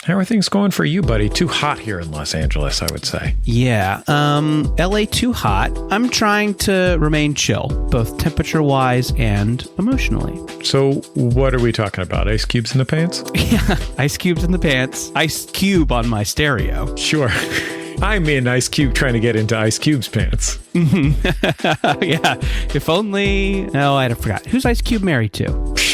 How are things going for you, buddy? Too hot here in Los Angeles, I would say. Yeah, LA too hot. I'm trying to remain chill, both temperature-wise and emotionally. So what are we talking about? Ice cubes in the pants? Yeah, ice cubes in the pants. Ice cube on my stereo. Sure. I'm in Ice Cube trying to get into Ice Cube's pants. Yeah, if only... Oh, I forgot. Who's Ice Cube married to?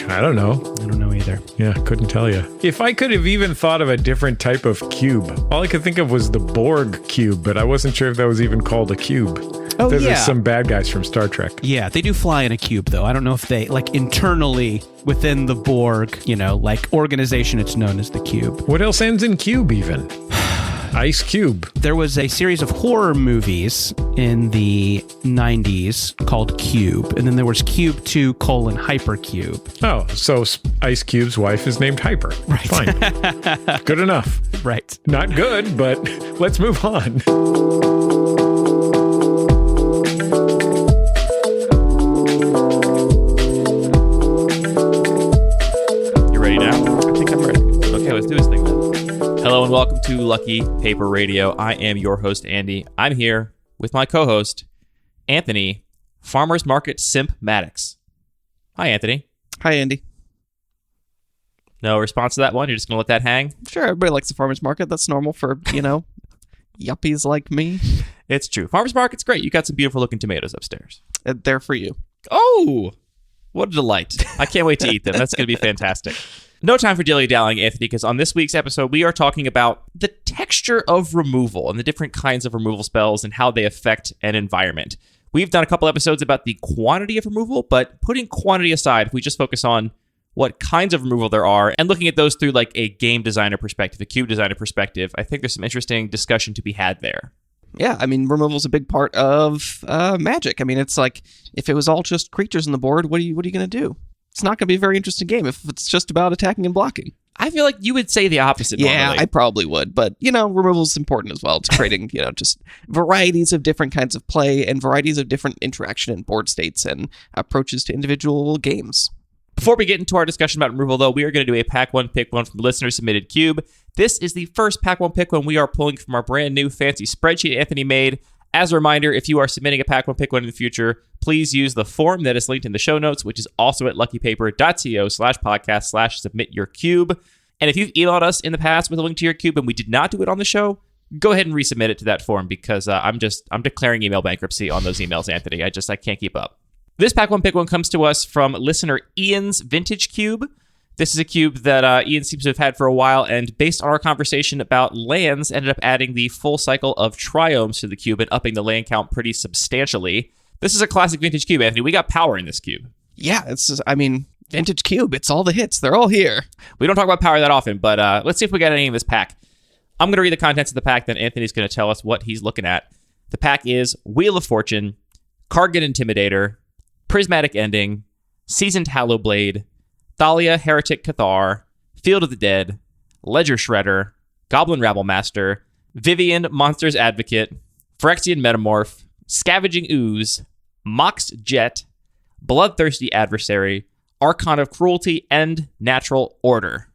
I don't know. I don't know either. Yeah, couldn't tell you. If I could have even thought of a different type of cube, all I could think of was the Borg cube, but I wasn't sure if that was even called a cube. Oh, Those yeah. are some bad guys from Star Trek. Yeah, they do fly in a cube, though. I don't know if they, like, internally within the Borg, organization, it's known as the cube. What else ends in cube, even? Ice Cube. There was a series of horror movies in the 90s called Cube, and then there was Cube 2: Hypercube. Oh, so Ice Cube's wife is named Hyper. Right. Fine. Good enough. Right. Not good, but let's move on. You ready now? I think I'm ready. Okay, let's do this thing then. Hello and welcome to Lucky Paper Radio. I am your host, Andy. I'm here with my co-host, Anthony, Farmers Market Simp Maddox. Hi, Anthony. Hi, Andy. No response to that one? You're just going to let that hang? Sure, everybody likes the farmer's market. That's normal for, yuppies like me. It's true. Farmers Market's great. You got some beautiful looking tomatoes upstairs. They're for you. Oh, what a delight. I can't wait to eat them. That's going to be fantastic. No time for dilly-dallying, Anthony, because on this week's episode, we are talking about the texture of removal and the different kinds of removal spells and how they affect an environment. We've done a couple episodes about the quantity of removal, but putting quantity aside, if we just focus on what kinds of removal there are and looking at those through like a game designer perspective, a cube designer perspective, I think there's some interesting discussion to be had there. Yeah, removal's a big part of Magic. It's like, if it was all just creatures on the board, what are you going to do? It's not going to be a very interesting game if it's just about attacking and blocking. I feel like you would say the opposite. Yeah, normally. I probably would. But, removal's important as well. It's creating, just varieties of different kinds of play and varieties of different interaction and board states and approaches to individual games. Before we get into our discussion about removal, though, we are going to do a Pack 1 Pick 1 from listener-submitted cube. This is the first Pack 1 Pick 1 we are pulling from our brand new fancy spreadsheet Anthony made. As a reminder, if you are submitting a Pack 1 Pick 1 in the future, please use the form that is linked in the show notes, which is also at luckypaper.co/podcast/submit-your-cube. And if you've emailed us in the past with a link to your cube and we did not do it on the show, go ahead and resubmit it to that form because I'm declaring email bankruptcy on those emails, Anthony. I can't keep up. This Pack 1 Pick 1 comes to us from listener Ian's Vintage Cube. This is a cube that Ian seems to have had for a while, and based on our conversation about lands, ended up adding the full cycle of triomes to the cube and upping the land count pretty substantially. This is a classic vintage cube, Anthony. We got power in this cube. Yeah, it's just, vintage cube. It's all the hits. They're all here. We don't talk about power that often, but let's see if we got any in this pack. I'm going to read the contents of the pack, then Anthony's going to tell us what he's looking at. The pack is Wheel of Fortune, Kargan Intimidator, Prismatic Ending, Seasoned Hallowblade, Thalia Heretic Cathar, Field of the Dead, Ledger Shredder, Goblin Rabblemaster, Vivian Monsters Advocate, Phyrexian Metamorph, Scavenging Ooze, Moxed Jet, Bloodthirsty Adversary, Archon of Cruelty, and Natural Order.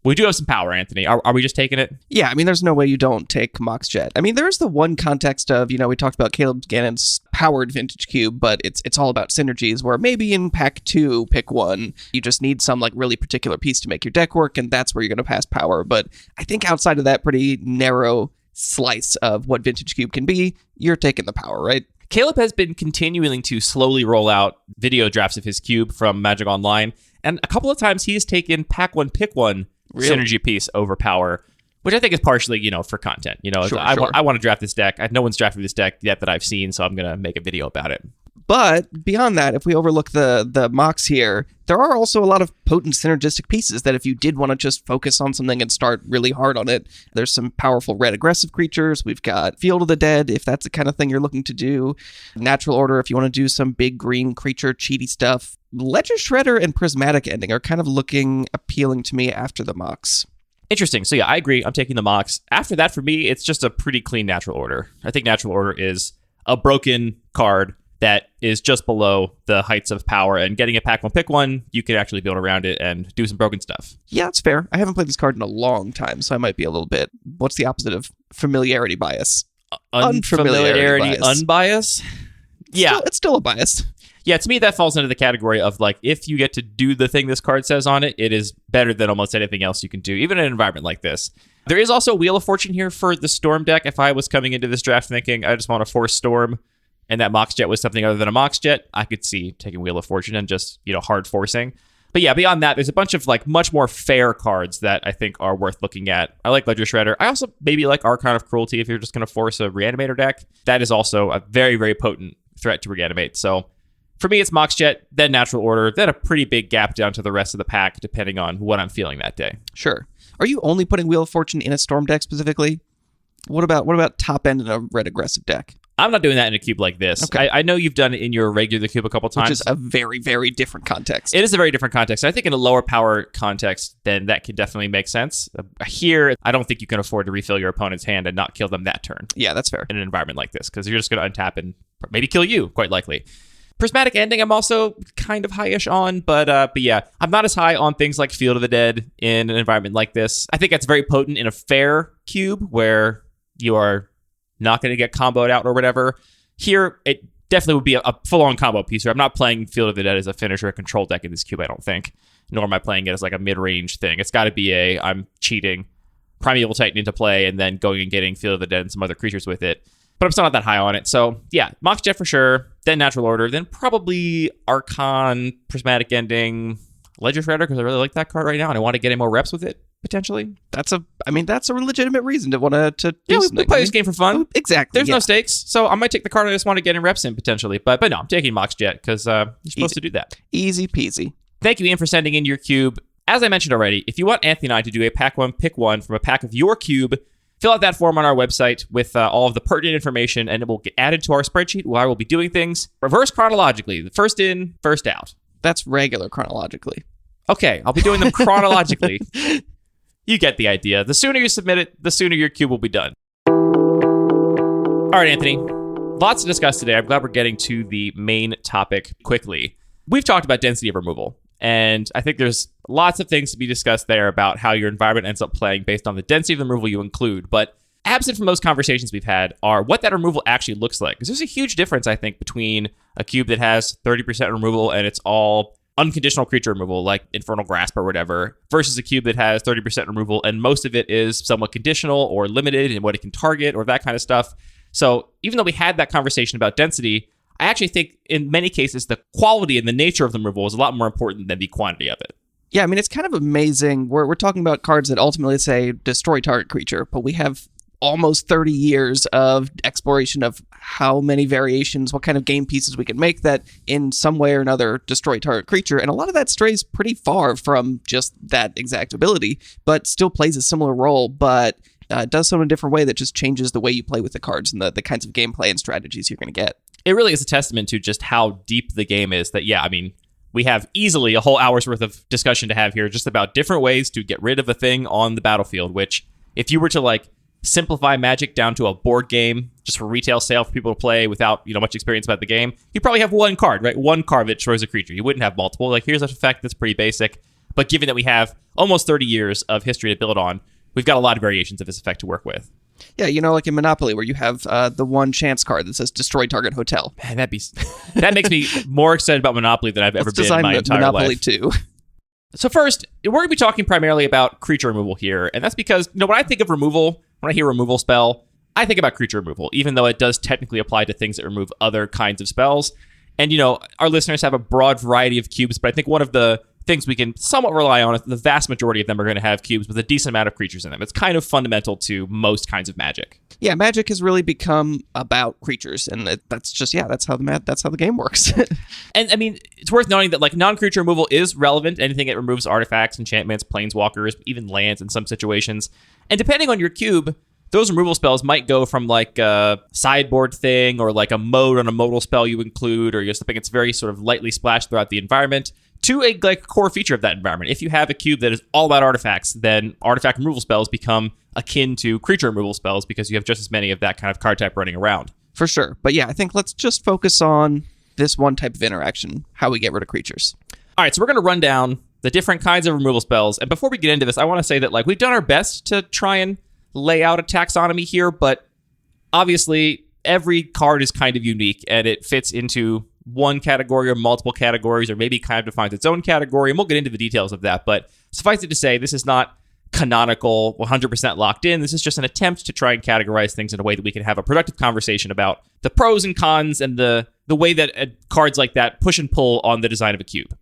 We do have some power, Anthony. Are we just taking it? Yeah, there's no way you don't take Mox Jet. There's the one context of, we talked about Caleb Gannon's powered vintage cube, but it's all about synergies, where maybe in pack 2, pick 1, you just need some really particular piece to make your deck work, and that's where you're going to pass power. But I think outside of that pretty narrow slice of what vintage cube can be, you're taking the power, right? Caleb has been continuing to slowly roll out video drafts of his cube from Magic Online, and a couple of times he has taken pack 1, pick 1 synergy piece over power, which I think is partially, for content. Sure. I want to draft this deck. No one's drafted this deck yet that I've seen, so I'm going to make a video about it. But beyond that, if we overlook the Mox here, there are also a lot of potent synergistic pieces that if you did want to just focus on something and start really hard on it, there's some powerful red aggressive creatures. We've got Field of the Dead, if that's the kind of thing you're looking to do. Natural Order, if you want to do some big green creature cheaty stuff. Ledger Shredder and Prismatic Ending are kind of looking appealing to me after the Mox. Interesting. So yeah, I agree. I'm taking the Mox. After that, for me, it's just a pretty clean Natural Order. I think Natural Order is a broken card that is just below the heights of power, and getting a pack one, pick one, you can actually build around it and do some broken stuff. Yeah, it's fair. I haven't played this card in a long time, so I might be a little bit, what's the opposite of familiarity bias? Unfamiliarity, unbias? Yeah. It's still a bias. Yeah, to me, that falls into the category of, like, if you get to do the thing this card says on it, it is better than almost anything else you can do, even in an environment like this. There is also Wheel of Fortune here for the Storm deck. If I was coming into this draft thinking, I just want to force Storm, and that Mox Jet was something other than a Mox Jet, I could see taking Wheel of Fortune and just, hard forcing. But yeah, beyond that, there's a bunch of, like, much more fair cards that I think are worth looking at. I like Ledger Shredder. I also maybe like Archon of Cruelty if you're just going to force a Reanimator deck. That is also a very, very potent threat to Reanimate. So for me, it's Mox Jet, then Natural Order, then a pretty big gap down to the rest of the pack, depending on what I'm feeling that day. Sure. Are you only putting Wheel of Fortune in a Storm deck specifically? What about top end in a red aggressive deck? I'm not doing that in a cube like this. Okay. I know you've done it in your regular cube a couple times. Which is a very, very different context. It is a very different context. I think in a lower power context, then that could definitely make sense. Here, I don't think you can afford to refill your opponent's hand and not kill them that turn. Yeah, that's fair. In an environment like this, because you're just going to untap and maybe kill you, quite likely. Prismatic Ending, I'm also kind of high-ish on, but yeah, I'm not as high on things like Field of the Dead in an environment like this. I think that's very potent in a fair cube where you are not going to get comboed out or whatever. Here, it definitely would be a full-on combo piece. I'm not playing Field of the Dead as a finisher or control deck in this cube, I don't think, nor am I playing it as like a mid-range thing. It's got to be I'm cheating Primeval Titan into play and then going and getting Field of the Dead and some other creatures with it. But I'm still not that high on it. So yeah, Mox Jet for sure, then Natural Order, then probably Archon, Prismatic Ending, Ledger Shredder, because I really like that card right now and I want to get in more reps with it, potentially. That's a legitimate reason to want to do something. We play this game for fun. Exactly. There's no stakes, so I might take the card I just want to get in reps in, potentially. But no, I'm taking Mox Jet, because you're supposed to do that. Easy peasy. Thank you, Ian, for sending in your cube. As I mentioned already, if you want Anthony and I to do a pack one, pick one from a pack of your cube, fill out that form on our website with all of the pertinent information, and it will get added to our spreadsheet where I will be doing things reverse chronologically. The first in, first out. That's regular chronologically. Okay, I'll be doing them chronologically. You get the idea. The sooner you submit it, the sooner your cube will be done. All right, Anthony. Lots to discuss today. I'm glad we're getting to the main topic quickly. We've talked about density of removal, and I think there's lots of things to be discussed there about how your environment ends up playing based on the density of the removal you include. But absent from those conversations we've had are what that removal actually looks like. Because there's a huge difference, I think, between a cube that has 30% removal and it's all unconditional creature removal, like Infernal Grasp or whatever, versus a cube that has 30% removal and most of it is somewhat conditional or limited in what it can target or that kind of stuff. So even though we had that conversation about density, I actually think in many cases the quality and the nature of the removal is a lot more important than the quantity of it. Yeah, I mean, it's kind of amazing. We're talking about cards that ultimately say destroy target creature, but we have almost 30 years of exploration of how many variations, what kind of game pieces we can make that in some way or another destroy target creature. And a lot of that strays pretty far from just that exact ability, but still plays a similar role, but does so in a different way that just changes the way you play with the cards and the kinds of gameplay and strategies you're going to get. It really is a testament to just how deep the game is that, yeah, I mean, we have easily a whole hour's worth of discussion to have here just about different ways to get rid of a thing on the battlefield, which if you were to like simplify Magic down to a board game just for retail sale for people to play without, much experience about the game, you probably have one card, right? One card that destroys a creature. You wouldn't have multiple. Like, here's an effect that's pretty basic. But given that we have almost 30 years of history to build on, we've got a lot of variations of this effect to work with. Yeah, like in Monopoly, where you have the one chance card that says destroy target hotel. Man, that makes me more excited about Monopoly than I've ever been in my entire Monopoly life. 2. So first, we're going to be talking primarily about creature removal here. And that's because, when I think of removal, when I hear removal spell, I think about creature removal, even though it does technically apply to things that remove other kinds of spells. And, our listeners have a broad variety of cubes, but I think one of the things we can somewhat rely on is the vast majority of them are going to have cubes with a decent amount of creatures in them. It's kind of fundamental to most kinds of Magic. Yeah, Magic has really become about creatures, and that's how the game works. And I mean, it's worth noting that like non-creature removal is relevant. Anything that removes artifacts, enchantments, planeswalkers, even lands in some situations. And depending on your cube, those removal spells might go from like a sideboard thing or like a mode on a modal spell you include, or just something that's very sort of lightly splashed throughout the environment, to a like core feature of that environment. If you have a cube that is all about artifacts, then artifact removal spells become akin to creature removal spells because you have just as many of that kind of card type running around. For sure. But yeah, I think let's just focus on this one type of interaction, how we get rid of creatures. All right, so we're going to run down the different kinds of removal spells. And before we get into this, I want to say that like we've done our best to try and lay out a taxonomy here, but obviously every card is kind of unique and it fits into one category or multiple categories, or maybe kind of defines its own category. And we'll get into the details of that. But suffice it to say, this is not canonical, 100% locked in. This is just an attempt to try and categorize things in a way that we can have a productive conversation about the pros and cons and the way that cards like that push and pull on the design of a cube.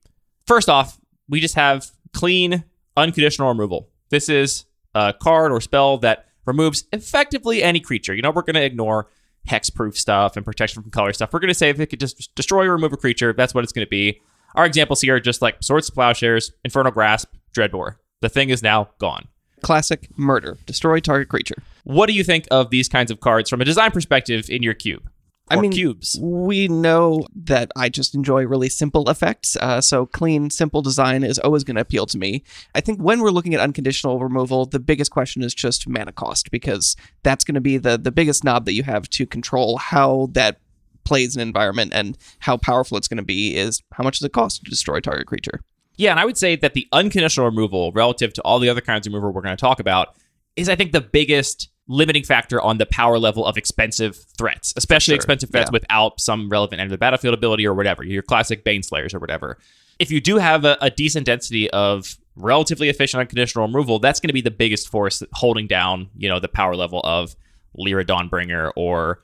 First off, we just have clean, unconditional removal. This is a card or spell that removes effectively any creature. You know, we're going to ignore hexproof stuff and protection from color stuff. We're going to say if it could just destroy or remove a creature, that's what it's going to be. Our examples here are just like Swords to Plowshares, Infernal Grasp, Dreadbore. The thing is now gone. Classic murder. Destroy target creature. What do you think of these kinds of cards from a design perspective in your cube? Or cubes? We know that I just enjoy really simple effects, so clean, simple design is always going to appeal to me. I think when we're looking at unconditional removal, the biggest question is just mana cost, because that's going to be the biggest knob that you have to control how that plays an environment, and how powerful it's going to be is how much does it cost to destroy target creature. Yeah, and I would say that the unconditional removal, relative to all the other kinds of removal we're going to talk about, is I think the biggest limiting factor on the power level of expensive threats, especially expensive threats without some relevant end of the battlefield ability or whatever, your classic Baneslayers or whatever. If you do have a decent density of relatively efficient unconditional removal, that's going to be the biggest force holding down, you know, the power level of Lyra Dawnbringer or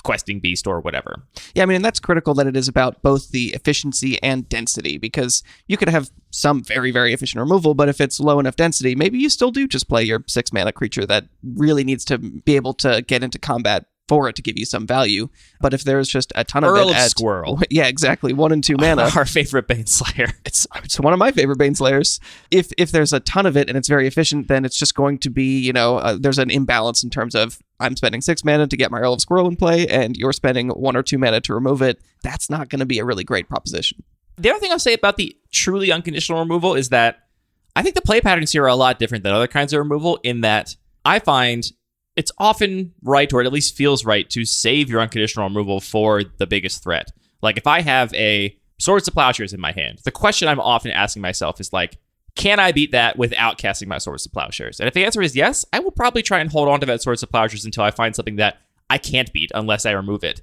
Questing Beast or whatever. Yeah, I mean, and that's critical that it is about both the efficiency and density, because you could have some very, very efficient removal, but if it's low enough density, maybe you still do just play your 6 mana creature that really needs to be able to get into combat for it to give you some value. But if there's just a ton of Earl it of Squirrel. Yeah, exactly. 1 and 2 mana. Our favorite Baneslayer. It's one of my favorite Baneslayers. If there's a ton of it and it's very efficient, then it's just going to be, you know, there's an imbalance in terms of I'm spending 6 mana to get my Earl of Squirrel in play, and you're spending 1 or 2 mana to remove it. That's not going to be a really great proposition. The other thing I'll say about the truly unconditional removal is that I think the play patterns here are a lot different than other kinds of removal, in that I find it's often right, or it at least feels right, to save your unconditional removal for the biggest threat. Like if I have a Swords to Plowshares in my hand, the question I'm often asking myself is like, can I beat that without casting my Swords to Plowshares? And if the answer is yes, I will probably try and hold on to that Swords to Plowshares until I find something that I can't beat unless I remove it.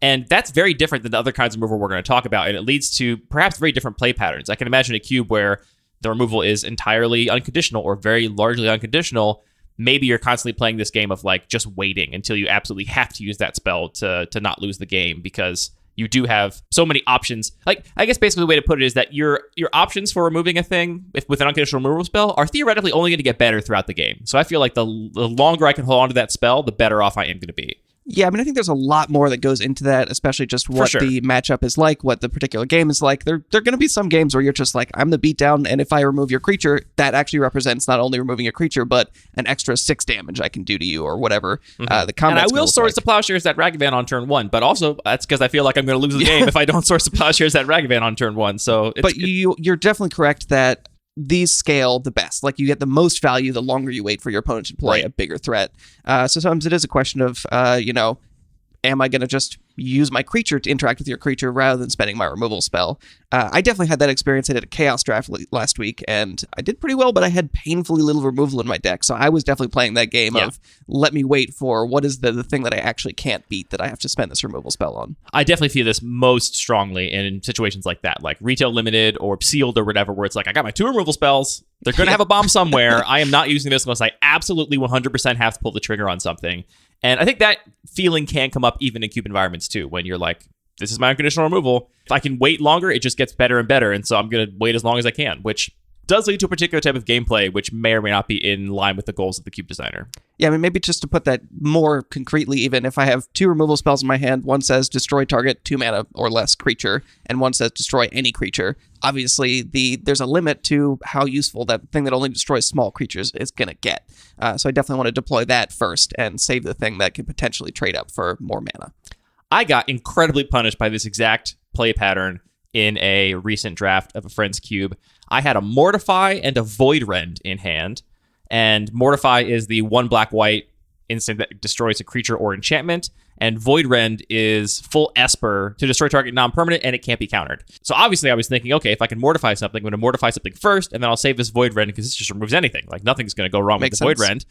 And that's very different than the other kinds of removal we're going to talk about, and it leads to perhaps very different play patterns. I can imagine a cube where the removal is entirely unconditional or very largely unconditional. Maybe you're constantly playing this game of like just waiting until you absolutely have to use that spell to not lose the game, because you do have so many options. Like, I guess basically the way to put it is that your options for removing a thing with an unconditional removal spell are theoretically only going to get better throughout the game. So I feel like the longer I can hold on to that spell, the better off I am going to be. Yeah, I mean, I think there's a lot more that goes into that, especially just what the matchup is like, what the particular game is like. There are going to be some games where you're just like, I'm the beatdown, and if I remove your creature, that actually represents not only removing your creature, but an extra 6 damage I can do to you, or whatever. The combat. And I will Swords to Plowshares that Ragavan on turn 1, but also that's because I feel like I'm going to lose the game if I don't Swords to Plowshares that Ragavan on turn 1. So, but you're definitely correct that these scale the best. Like, you get the most value the longer you wait for your opponent to play a bigger threat. So sometimes it is a question of, am I going to just use my creature to interact with your creature rather than spending my removal spell? I definitely had that experience. I did a Chaos draft last week, and I did pretty well, but I had painfully little removal in my deck. So I was definitely playing that game of, let me wait for what is the thing that I actually can't beat that I have to spend this removal spell on. I definitely feel this most strongly in situations like that, like Retail Limited or Sealed or whatever, where it's like, I got my 2 removal spells. They're going to have a bomb somewhere. I am not using this unless I absolutely 100% have to pull the trigger on something. And I think that feeling can come up even in cube environments too, when you're like, this is my unconditional removal. If I can wait longer, it just gets better and better. And so I'm going to wait as long as I can, which does lead to a particular type of gameplay, which may or may not be in line with the goals of the cube designer. Yeah, I mean, maybe just to put that more concretely, even if I have 2 removal spells in my hand, one says destroy target 2 mana or less creature, and one says destroy any creature. Obviously, there's a limit to how useful that thing that only destroys small creatures is going to get. So I definitely want to deploy that first and save the thing that could potentially trade up for more mana. I got incredibly punished by this exact play pattern in a recent draft of a friend's cube. I had a Mortify and a Void Rend in hand, and Mortify is the 1 black-white instant that destroys a creature or enchantment. And Void Rend is full Esper to destroy target non-permanent, and it can't be countered. So obviously I was thinking, okay, if I can mortify something, I'm going to mortify something first, and then I'll save this Void Rend because this just removes anything. Like, nothing's going to go wrong with the Void Rend.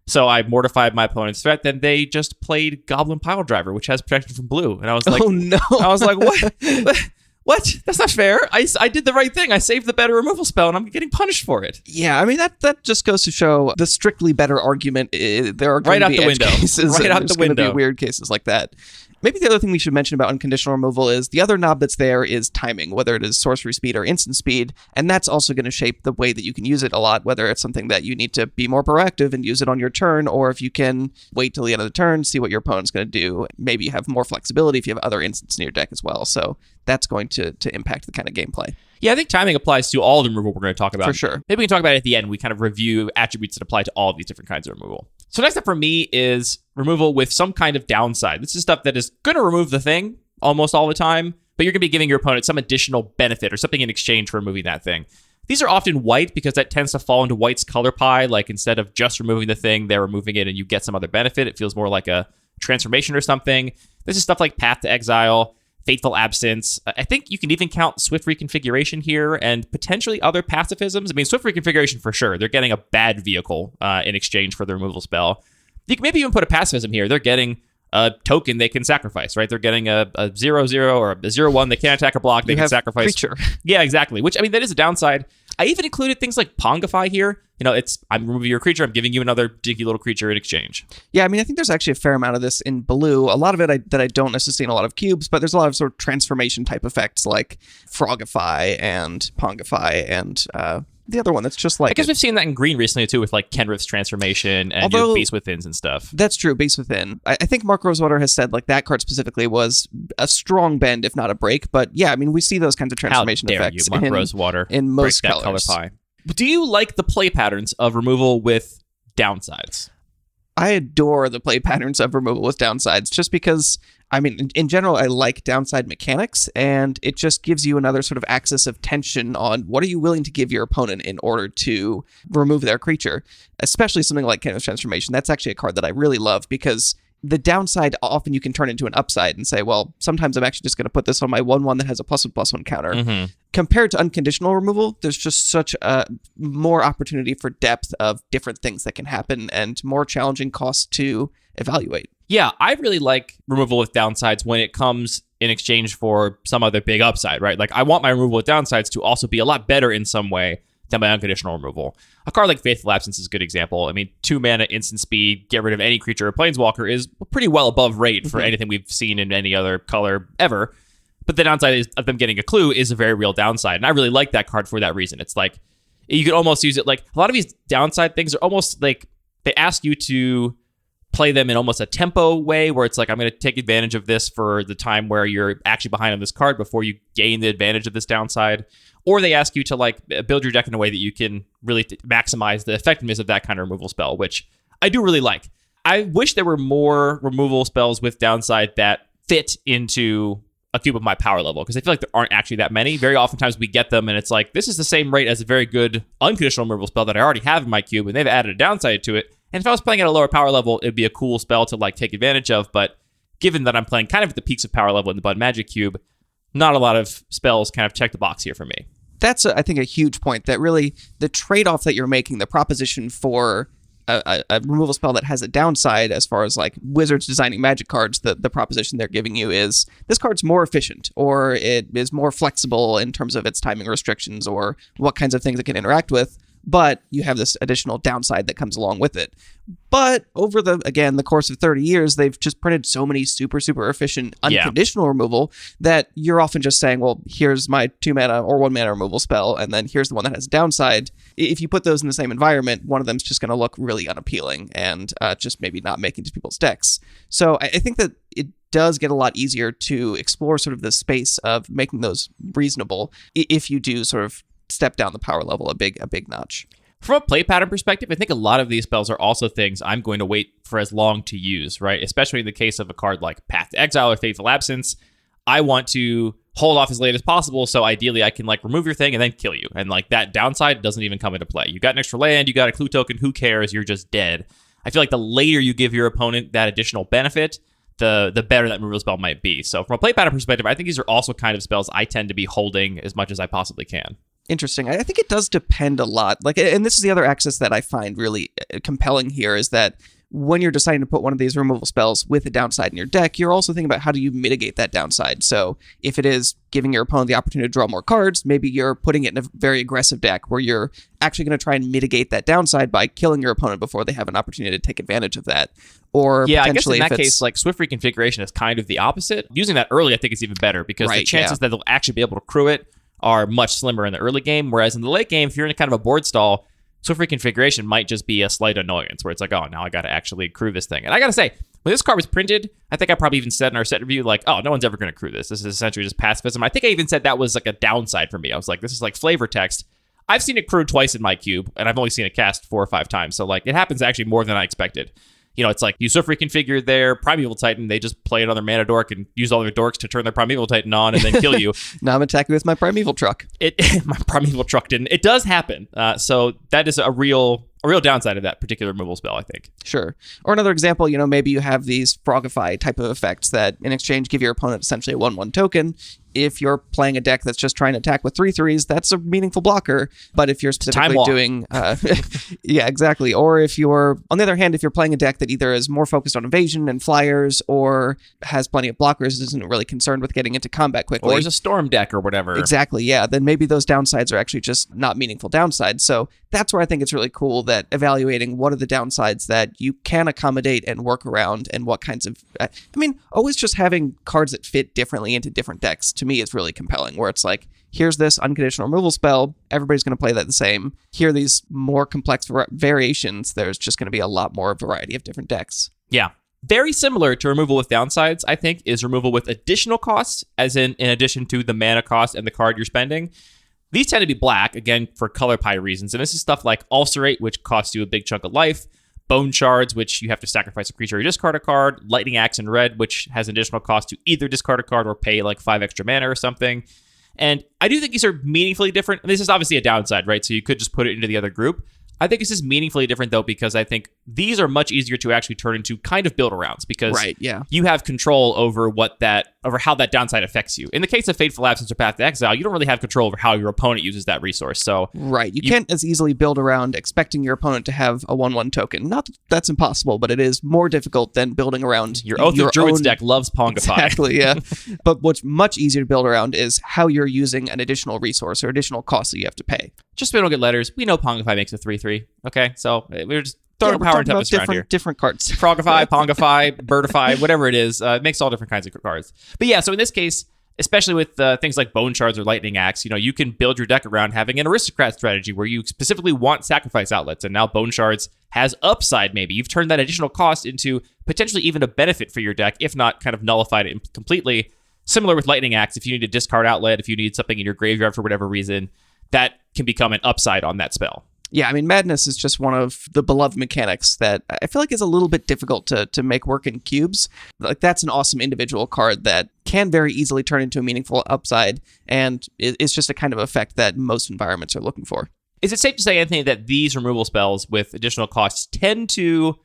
So I mortified my opponent's threat. Then they just played Goblin Pile Driver, which has protection from blue. And I was like, oh no. I was like, what? What? That's not fair. I did the right thing. I saved the better removal spell, and I'm getting punished for it. Yeah, I mean, that just goes to show the strictly better argument. There are going to be edge cases. Right out the there's going to window. be weird cases like that. Maybe the other thing we should mention about unconditional removal is the other knob that's there is timing, whether it is sorcery speed or instant speed, and that's also going to shape the way that you can use it a lot, whether it's something that you need to be more proactive and use it on your turn, or if you can wait till the end of the turn, see what your opponent's going to do. Maybe you have more flexibility if you have other instants in your deck as well, so that's going to impact the kind of gameplay. Yeah, I think timing applies to all the removal we're going to talk about. For sure. Maybe we can talk about it at the end. We kind of review attributes that apply to all of these different kinds of removal. So next up for me is removal with some kind of downside. This is stuff that is going to remove the thing almost all the time, but you're going to be giving your opponent some additional benefit or something in exchange for removing that thing. These are often white because that tends to fall into white's color pie. Like, instead of just removing the thing, they're removing it and you get some other benefit. It feels more like a transformation or something. This is stuff like Path to Exile, Fateful Absence. I think you can even count Swift Reconfiguration here and potentially other pacifisms. I mean, Swift Reconfiguration for sure. They're getting a bad vehicle in exchange for the removal spell. You can maybe even put a pacifism here. They're getting a token they can sacrifice, right? They're getting a 0/0 or a 0/1. They can't attack or block. They can sacrifice. Creature. Yeah, exactly. Which, I mean, that is a downside. I even included things like Pongify here. You know, I'm removing your creature. I'm giving you another dinky little creature in exchange. Yeah, I mean, I think there's actually a fair amount of this in blue. A lot of it that I don't necessarily see in a lot of cubes, but there's a lot of sort of transformation type effects like Frogify and Pongify and the other one that's just like... I guess we've seen that in green recently too with like Kenrith's transformation and Beast Withins and stuff. That's true, Beast Within. I think Mark Rosewater has said like that card specifically was a strong bend, if not a break. But yeah, I mean, we see those kinds of transformation effects Mark Rosewater in most break that colors. Color pie. Do you like the play patterns of removal with downsides? I adore the play patterns of removal with downsides just because, I mean, in general, I like downside mechanics, and it just gives you another sort of axis of tension on what are you willing to give your opponent in order to remove their creature, especially something like Kenrith's Transformation. That's actually a card that I really love because the downside, often you can turn into an upside and say, well, sometimes I'm actually just going to put this on my 1/1 that has a +1/+1 counter. Mm-hmm. Compared to unconditional removal, there's just such a more opportunity for depth of different things that can happen and more challenging costs to evaluate. Yeah, I really like removal with downsides when it comes in exchange for some other big upside, right? Like, I want my removal with downsides to also be a lot better in some way than my unconditional removal. A card like Faithful Absence is a good example. I mean, 2 mana instant speed, get rid of any creature or planeswalker is pretty well above rate for anything we've seen in any other color ever. But the downside is of them getting a clue is a very real downside. And I really like that card for that reason. It's like, you could almost use it like a lot of these downside things are almost like they ask you to play them in almost a tempo way where it's like, I'm going to take advantage of this for the time where you're actually behind on this card before you gain the advantage of this downside. Or they ask you to like build your deck in a way that you can really maximize the effectiveness of that kind of removal spell, which I do really like. I wish there were more removal spells with downside that fit into a cube of my power level, because I feel like there aren't actually that many. Very oftentimes we get them and it's like, this is the same rate as a very good unconditional removal spell that I already have in my cube, and they've added a downside to it. And if I was playing at a lower power level, it'd be a cool spell to like take advantage of. But given that I'm playing kind of at the peaks of power level in the Bud Magic cube, not a lot of spells kind of check the box here for me. That's, I think, a huge point, that really the trade-off that you're making, the proposition for a removal spell that has a downside as far as like Wizards designing Magic cards, the proposition they're giving you is this card's more efficient, or it is more flexible in terms of its timing restrictions or what kinds of things it can interact with, but you have this additional downside that comes along with it. But over the course of 30 years, they've just printed so many super, super efficient unconditional removal that you're often just saying, well, here's my 2 mana or 1 mana removal spell, and then here's the one that has a downside. If you put those in the same environment, one of them's just going to look really unappealing and just maybe not make it to people's decks. So I think that it does get a lot easier to explore sort of the space of making those reasonable if you do sort of step down the power level a big notch. From a play pattern perspective, I think a lot of these spells are also things I'm going to wait for as long to use, right? Especially in the case of a card like Path to Exile or Faithful Absence. I want to hold off as late as possible, so ideally I can like remove your thing and then kill you. And like that downside doesn't even come into play. You got an extra land, you got a clue token, who cares? You're just dead. I feel like the later you give your opponent that additional benefit, the better that removal spell might be. So from a play pattern perspective, I think these are also kind of spells I tend to be holding as much as I possibly can. Interesting. I think it does depend a lot. Like, and this is the other axis that I find really compelling here is that when you're deciding to put one of these removal spells with a downside in your deck, you're also thinking about how do you mitigate that downside. So if it is giving your opponent the opportunity to draw more cards, maybe you're putting it in a very aggressive deck where you're actually going to try and mitigate that downside by killing your opponent before they have an opportunity to take advantage of that. Or yeah, I guess potentially in that case, like Swift Reconfiguration is kind of the opposite. Using that early, I think, is even better because the chances that they'll actually be able to crew it are much slimmer in the early game. Whereas in the late game, if you're in a kind of a board stall, Swift Reconfiguration might just be a slight annoyance where it's like, oh, now I got to actually crew this thing. And I got to say, when this card was printed, I think I probably even said in our set review, like, oh, no one's ever going to crew this. This is essentially just pacifism. I think I even said that was like a downside for me. I was like, this is like flavor text. I've seen it crewed twice in my cube, and I've only seen it cast 4 or 5 times. So like, it happens actually more than I expected. You know, it's like you Swift Reconfigure their Primeval Titan, they just play another mana dork and use all their dorks to turn their Primeval Titan on and then kill you. Now I'm attacking with my Primeval Truck. My Primeval Truck didn't. It does happen. So that is a real downside of that particular removal spell, I think. Sure. Or another example, you know, maybe you have these Frogify type of effects that in exchange give your opponent essentially a 1/1 token. If you're playing a deck that's just trying to attack with 3/3s, that's a meaningful blocker. But if you're specifically doing... yeah, exactly. Or if you're... On the other hand, if you're playing a deck that either is more focused on evasion and flyers or has plenty of blockers, isn't really concerned with getting into combat quickly. Or is a storm deck or whatever. Exactly, yeah. Then maybe those downsides are actually just not meaningful downsides. So that's where I think it's really cool that evaluating what are the downsides that you can accommodate and work around and what kinds of... I mean, always just having cards that fit differently into different decks to me is really compelling, where it's like, here's this unconditional removal spell, everybody's going to play that the same. Here are these more complex variations, there's just going to be a lot more variety of different decks. Yeah. Very similar to removal with downsides, I think, is removal with additional costs, as in addition to the mana cost and the card you're spending. These tend to be black, again, for color pie reasons, and this is stuff like Ulcerate, which costs you a big chunk of life, Bone Shards, which you have to sacrifice a creature or discard a card, Lightning Axe in red, which has an additional cost to either discard a card or pay like 5 extra mana or something. And I do think these are meaningfully different. And this is obviously a downside, right? So you could just put it into the other group. I think this is meaningfully different, though, because I think these are much easier to actually turn into kind of build-arounds because you have control over over how that downside affects you. In the case of Fateful Absence or Path to Exile, you don't really have control over how your opponent uses that resource. So you can't as easily build around expecting your opponent to have a 1/1 token. Not that that's impossible, but it is more difficult than building around your Oath of Druids deck loves Pongify. Exactly, yeah. But what's much easier to build around is how you're using an additional resource or additional cost that you have to pay. Just so we don't get letters, we know Pongify makes a 3/3. Okay, so we're just throwing power and toughness around here. Different cards. Frogify, Pongify, Birdify, whatever it is, it makes all different kinds of cards. But yeah, so in this case, especially with things like Bone Shards or Lightning Axe, you know, you can build your deck around having an Aristocrat strategy where you specifically want sacrifice outlets, and now Bone Shards has upside maybe. You've turned that additional cost into potentially even a benefit for your deck, if not kind of nullified it completely. Similar with Lightning Axe, if you need a discard outlet, if you need something in your graveyard for whatever reason, that can become an upside on that spell. Yeah, I mean, Madness is just one of the beloved mechanics that I feel like is a little bit difficult to make work in cubes. Like, that's an awesome individual card that can very easily turn into a meaningful upside, and it's just a kind of effect that most environments are looking for. Is it safe to say, Anthony, that these removal spells with additional costs tend to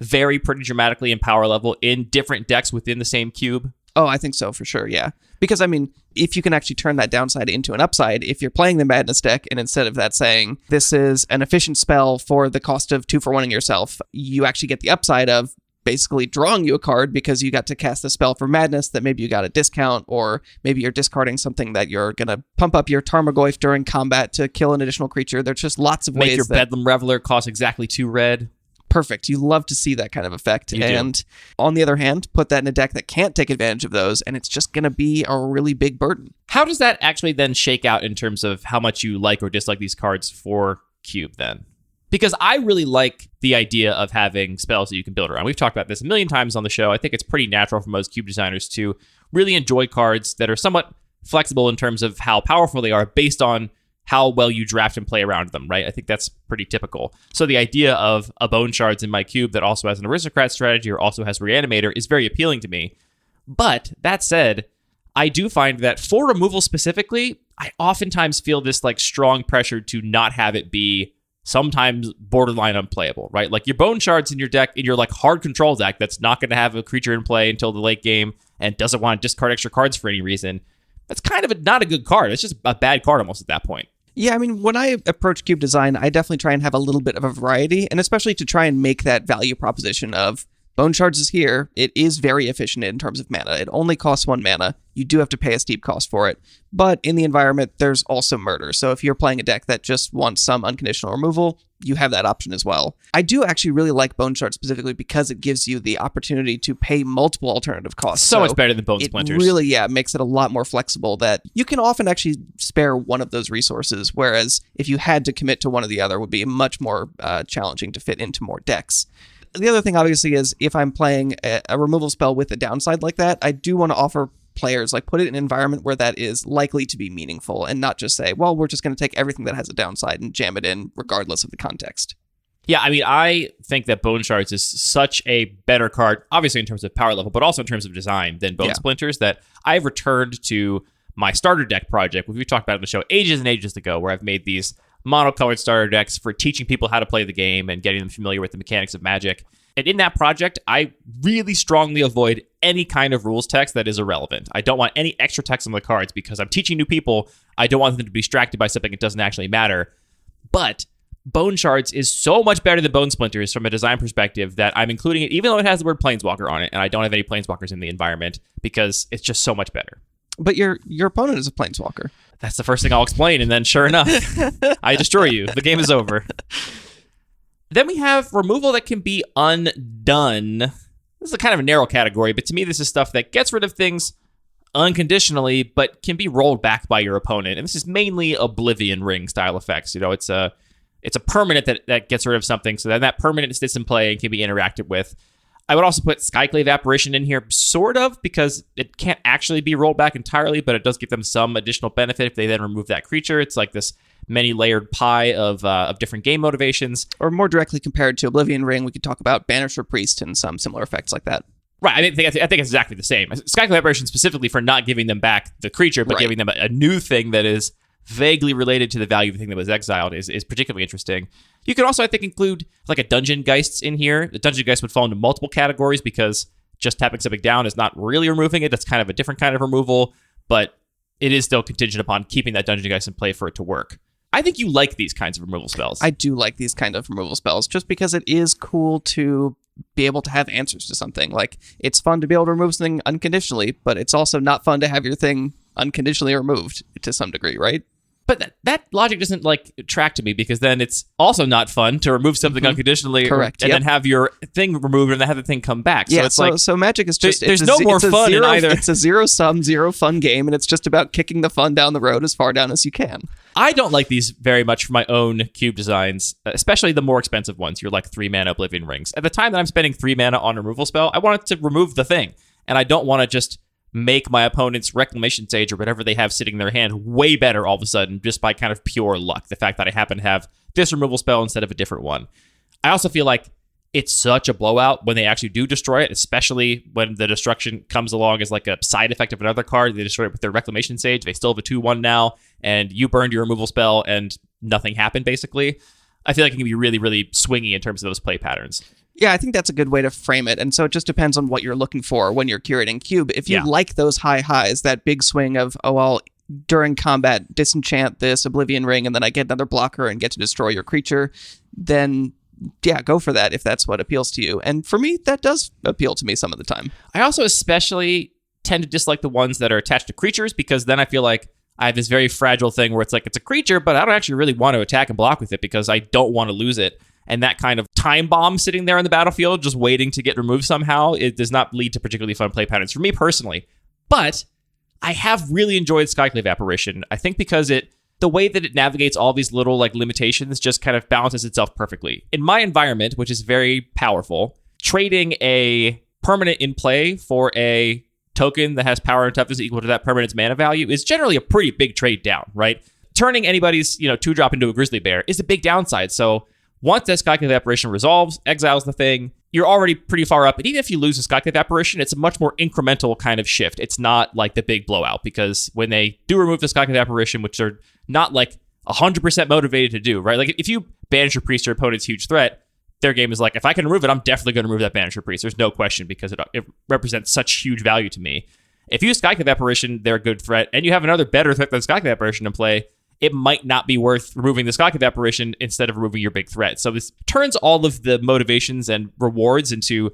vary pretty dramatically in power level in different decks within the same cube? Oh, I think so, for sure, yeah. Because, I mean, if you can actually turn that downside into an upside, if you're playing the Madness deck, and instead of that saying, this is an efficient spell for the cost of 2-for-1ing yourself, you actually get the upside of basically drawing you a card because you got to cast a spell for Madness that maybe you got a discount, or maybe you're discarding something that you're going to pump up your Tarmogoyf during combat to kill an additional creature. There's just lots of ways Make your Bedlam Reveler cost exactly 2 red. Perfect. You love to see that kind of effect. And on the other hand, put that in a deck that can't take advantage of those, and it's just going to be a really big burden. How does that actually then shake out in terms of how much you like or dislike these cards for Cube then? Because I really like the idea of having spells that you can build around. We've talked about this a million times on the show. I think it's pretty natural for most Cube designers to really enjoy cards that are somewhat flexible in terms of how powerful they are based on how well you draft and play around them, right? I think that's pretty typical. So the idea of a Bone Shards in my cube that also has an Aristocrat strategy or also has Reanimator is very appealing to me. But that said, I do find that for removal specifically, I oftentimes feel this like strong pressure to not have it be sometimes borderline unplayable, right? Like your bone shards in your deck, in your like hard control deck that's not going to have a creature in play until the late game and doesn't want to discard extra cards for any reason. That's kind of not a good card. It's just a bad card almost at that point. Yeah, I mean, when I approach cube design, I definitely try and have a little bit of a variety, and especially to try and make that value proposition of Bone Shards is here. It is very efficient in terms of mana. It only costs 1 mana. You do have to pay a steep cost for it. But in the environment, there's also murder. So if you're playing a deck that just wants some unconditional removal, you have that option as well. I do actually really like Bone Shards specifically because it gives you the opportunity to pay multiple alternative costs. So much better than Bone Splinters. It really, makes it a lot more flexible that you can often actually spare one of those resources, whereas if you had to commit to one or the other, it would be much more challenging to fit into more decks. The other thing, obviously, is if I'm playing a removal spell with a downside like that, I do want to offer players, like, put it in an environment where that is likely to be meaningful and not just say, well, we're just going to take everything that has a downside and jam it in regardless of the context. Yeah, I mean, I think that Bone Shards is such a better card, obviously in terms of power level, but also in terms of design than Bone Splinters, that I've returned to my starter deck project, which we talked about on the show ages and ages ago, where I've made these monocolored starter decks for teaching people how to play the game and getting them familiar with the mechanics of Magic. And in that project, I really strongly avoid any kind of rules text that is irrelevant. I don't want any extra text on the cards because I'm teaching new people. I don't want them to be distracted by something that doesn't actually matter. But Bone Shards is so much better than Bone Splinters from a design perspective that I'm including it, even though it has the word Planeswalker on it, and I don't have any Planeswalkers in the environment, because it's just so much better. But your opponent is a Planeswalker. That's the first thing I'll explain, and then sure enough, I destroy you. The game is over. Then we have removal that can be undone. This is a kind of a narrow category, but to me, this is stuff that gets rid of things unconditionally, but can be rolled back by your opponent. And this is mainly Oblivion Ring style effects. You know, it's a permanent that gets rid of something, so then that permanent sits in play and can be interacted with. I would also put Skyclave Apparition in here, sort of, because it can't actually be rolled back entirely, but it does give them some additional benefit if they then remove that creature. It's like this many-layered pie of different game motivations. Or more directly compared to Oblivion Ring, we could talk about Banisher Priest and some similar effects like that. Right, I think it's exactly the same. Skyclave Apparition specifically for not giving them back the creature, but giving them a new thing that is vaguely related to the value of the thing that was exiled is particularly interesting. You could also, I think, include like a Dungeon Geist in here. The Dungeon Geist would fall into multiple categories because just tapping something down is not really removing it. That's kind of a different kind of removal, but it is still contingent upon keeping that Dungeon Geist in play for it to work. I think you like these kinds of removal spells. I do like these kind of removal spells just because it is cool to be able to have answers to something. Like, it's fun to be able to remove something unconditionally, but it's also not fun to have your thing unconditionally removed to some degree, right? But that logic doesn't track to me, because then it's also not fun to remove something unconditionally, correct, and then have your thing removed and then have the thing come back. So it's so Magic is just there's no more fun in either. It's a zero-sum, zero-fun game, and it's just about kicking the fun down the road as far down as you can. I don't like these very much for my own cube designs, especially the more expensive ones. You're like 3-mana Oblivion Rings. At the time that I'm spending 3 mana on a removal spell, I want it to remove the thing, and I don't want to just make my opponent's Reclamation Sage or whatever they have sitting in their hand way better all of a sudden just by kind of pure luck. The fact that I happen to have this removal spell instead of a different one. I also feel like it's such a blowout when they actually do destroy it, especially when the destruction comes along as like a side effect of another card. They destroy it with their Reclamation Sage. They still have a 2/1 now, and you burned your removal spell and nothing happened, basically. I feel like it can be really, really swingy in terms of those play patterns. Yeah, I think that's a good way to frame it. And so it just depends on what you're looking for when you're curating Cube. If you like those high highs, that big swing of, oh, I'll during combat disenchant this Oblivion Ring and then I get another blocker and get to destroy your creature, then yeah, go for that if that's what appeals to you. And for me, that does appeal to me some of the time. I also especially tend to dislike the ones that are attached to creatures, because then I feel like I have this very fragile thing where it's like, it's a creature, but I don't actually really want to attack and block with it because I don't want to lose it. And that kind of time bomb sitting there on the battlefield, just waiting to get removed somehow, it does not lead to particularly fun play patterns for me personally. But I have really enjoyed Skyclave Apparition. I think because the way that it navigates all these little limitations just kind of balances itself perfectly. In my environment, which is very powerful, trading a permanent in play for a token that has power and toughness equal to that permanent's mana value is generally a pretty big trade down, right? Turning anybody's 2-drop into a Grizzly Bear is a big downside. So once that Skyclave Apparition resolves, exiles the thing, you're already pretty far up. And even if you lose a Skyclave Apparition, it's a much more incremental kind of shift. It's not like the big blowout, because when they do remove the Skyclave Apparition, which are not like 100% motivated to do, right? Like if you banish your priest, your opponent's huge threat, their game is like, if I can remove it, I'm definitely going to remove that banish your priest. There's no question because it represents such huge value to me. If you use Skyclave Apparition, they're a good threat, and you have another better threat than Skyclave Apparition in play, it might not be worth removing the Skyclave Apparition instead of removing your big threat. So this turns all of the motivations and rewards into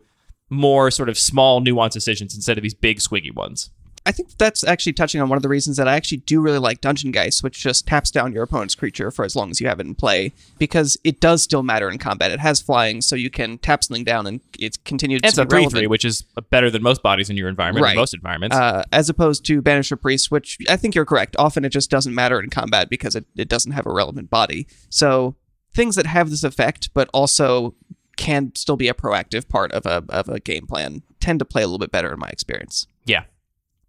more sort of small, nuanced decisions instead of these big, swiggy ones. I think that's actually touching on one of the reasons that I actually do really like Dungeon Geist, which just taps down your opponent's creature for as long as you have it in play, because it does still matter in combat. It has flying, so you can tap something down and it's continued to be relevant. It's a 3/3, which is better than most bodies in your environment, right. In most environments. As opposed to Banisher Priest, which I think you're correct. Often it just doesn't matter in combat because it doesn't have a relevant body. So things that have this effect, but also can still be a proactive part of a game plan, tend to play a little bit better in my experience. Yeah.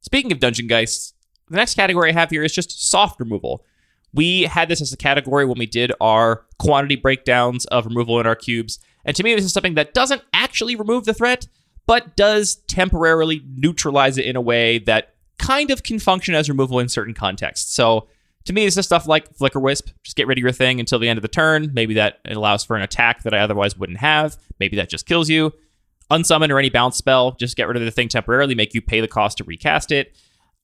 Speaking of Dungeon Geists, the next category I have here is just soft removal. We had this as a category when we did our quantity breakdowns of removal in our cubes. And to me, this is something that doesn't actually remove the threat, but does temporarily neutralize it in a way that kind of can function as removal in certain contexts. So to me, this is stuff like Flicker Wisp. Just get rid of your thing until the end of the turn. Maybe that allows for an attack that I otherwise wouldn't have. Maybe that just kills you. Unsummon or any bounce spell, just get rid of the thing temporarily, make you pay the cost to recast it.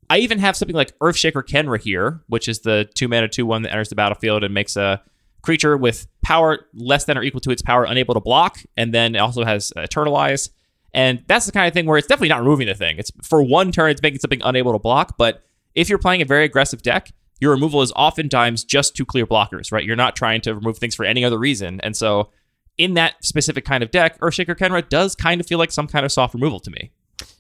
I even have something like Earthshaker Kenra here, which is the 2-mana 2/1 that enters the battlefield and makes a creature with power less than or equal to its power unable to block, and then it also has Eternalize. And that's the kind of thing where it's definitely not removing the thing. It's for one turn, it's making something unable to block, but if you're playing a very aggressive deck, your removal is oftentimes just to clear blockers, right? You're not trying to remove things for any other reason, and so in that specific kind of deck, Earthshaker Kenra does kind of feel like some kind of soft removal to me.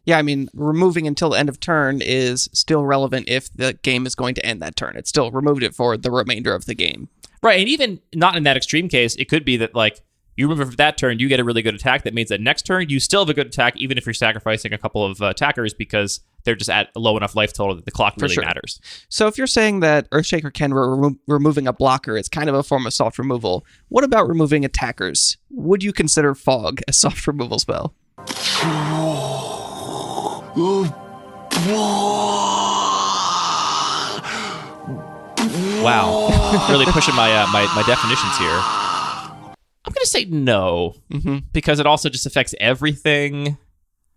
Yeah, I mean, removing until the end of turn is still relevant if the game is going to end that turn. It's still removed it for the remainder of the game. Right, and even not in that extreme case, it could be that, like, you remove it for that turn, you get a really good attack. That means that next turn, you still have a good attack, even if you're sacrificing a couple of attackers because they're just at a low enough life total that the clock really matters. So if you're saying that Earthshaker Kenra removing a blocker is kind of a form of soft removal, what about removing attackers? Would you consider Fog a soft removal spell? Wow. Really pushing my definitions here. I'm going to say no, because it also just affects everything.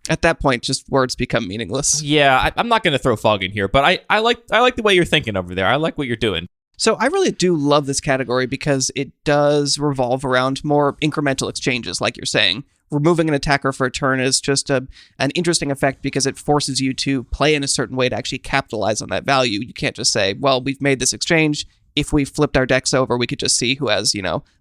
At that point, just words become meaningless. Yeah, I'm not going to throw Fog in here, but I like the way you're thinking over there. I like what you're doing. So I really do love this category because it does revolve around more incremental exchanges, like you're saying. Removing an attacker for a turn is just an interesting effect because it forces you to play in a certain way to actually capitalize on that value. You can't just say, well, we've made this exchange. If we flipped our decks over, we could just see who has,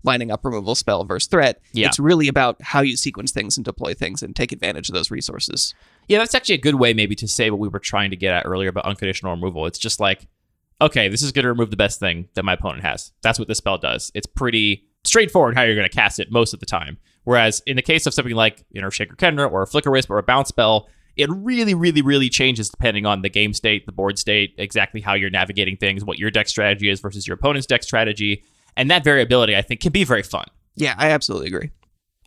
lining up removal spell versus threat. Yeah. It's really about how you sequence things and deploy things and take advantage of those resources. Yeah, that's actually a good way maybe to say what we were trying to get at earlier about unconditional removal. It's just like, okay, this is going to remove the best thing that my opponent has. That's what this spell does. It's pretty straightforward how you're going to cast it most of the time. Whereas in the case of something like Earthshaker Kenra or a Flicker Wisp or a bounce spell, it really, really, really changes depending on the game state, the board state, exactly how you're navigating things, what your deck strategy is versus your opponent's deck strategy. And that variability, I think, can be very fun. Yeah, I absolutely agree.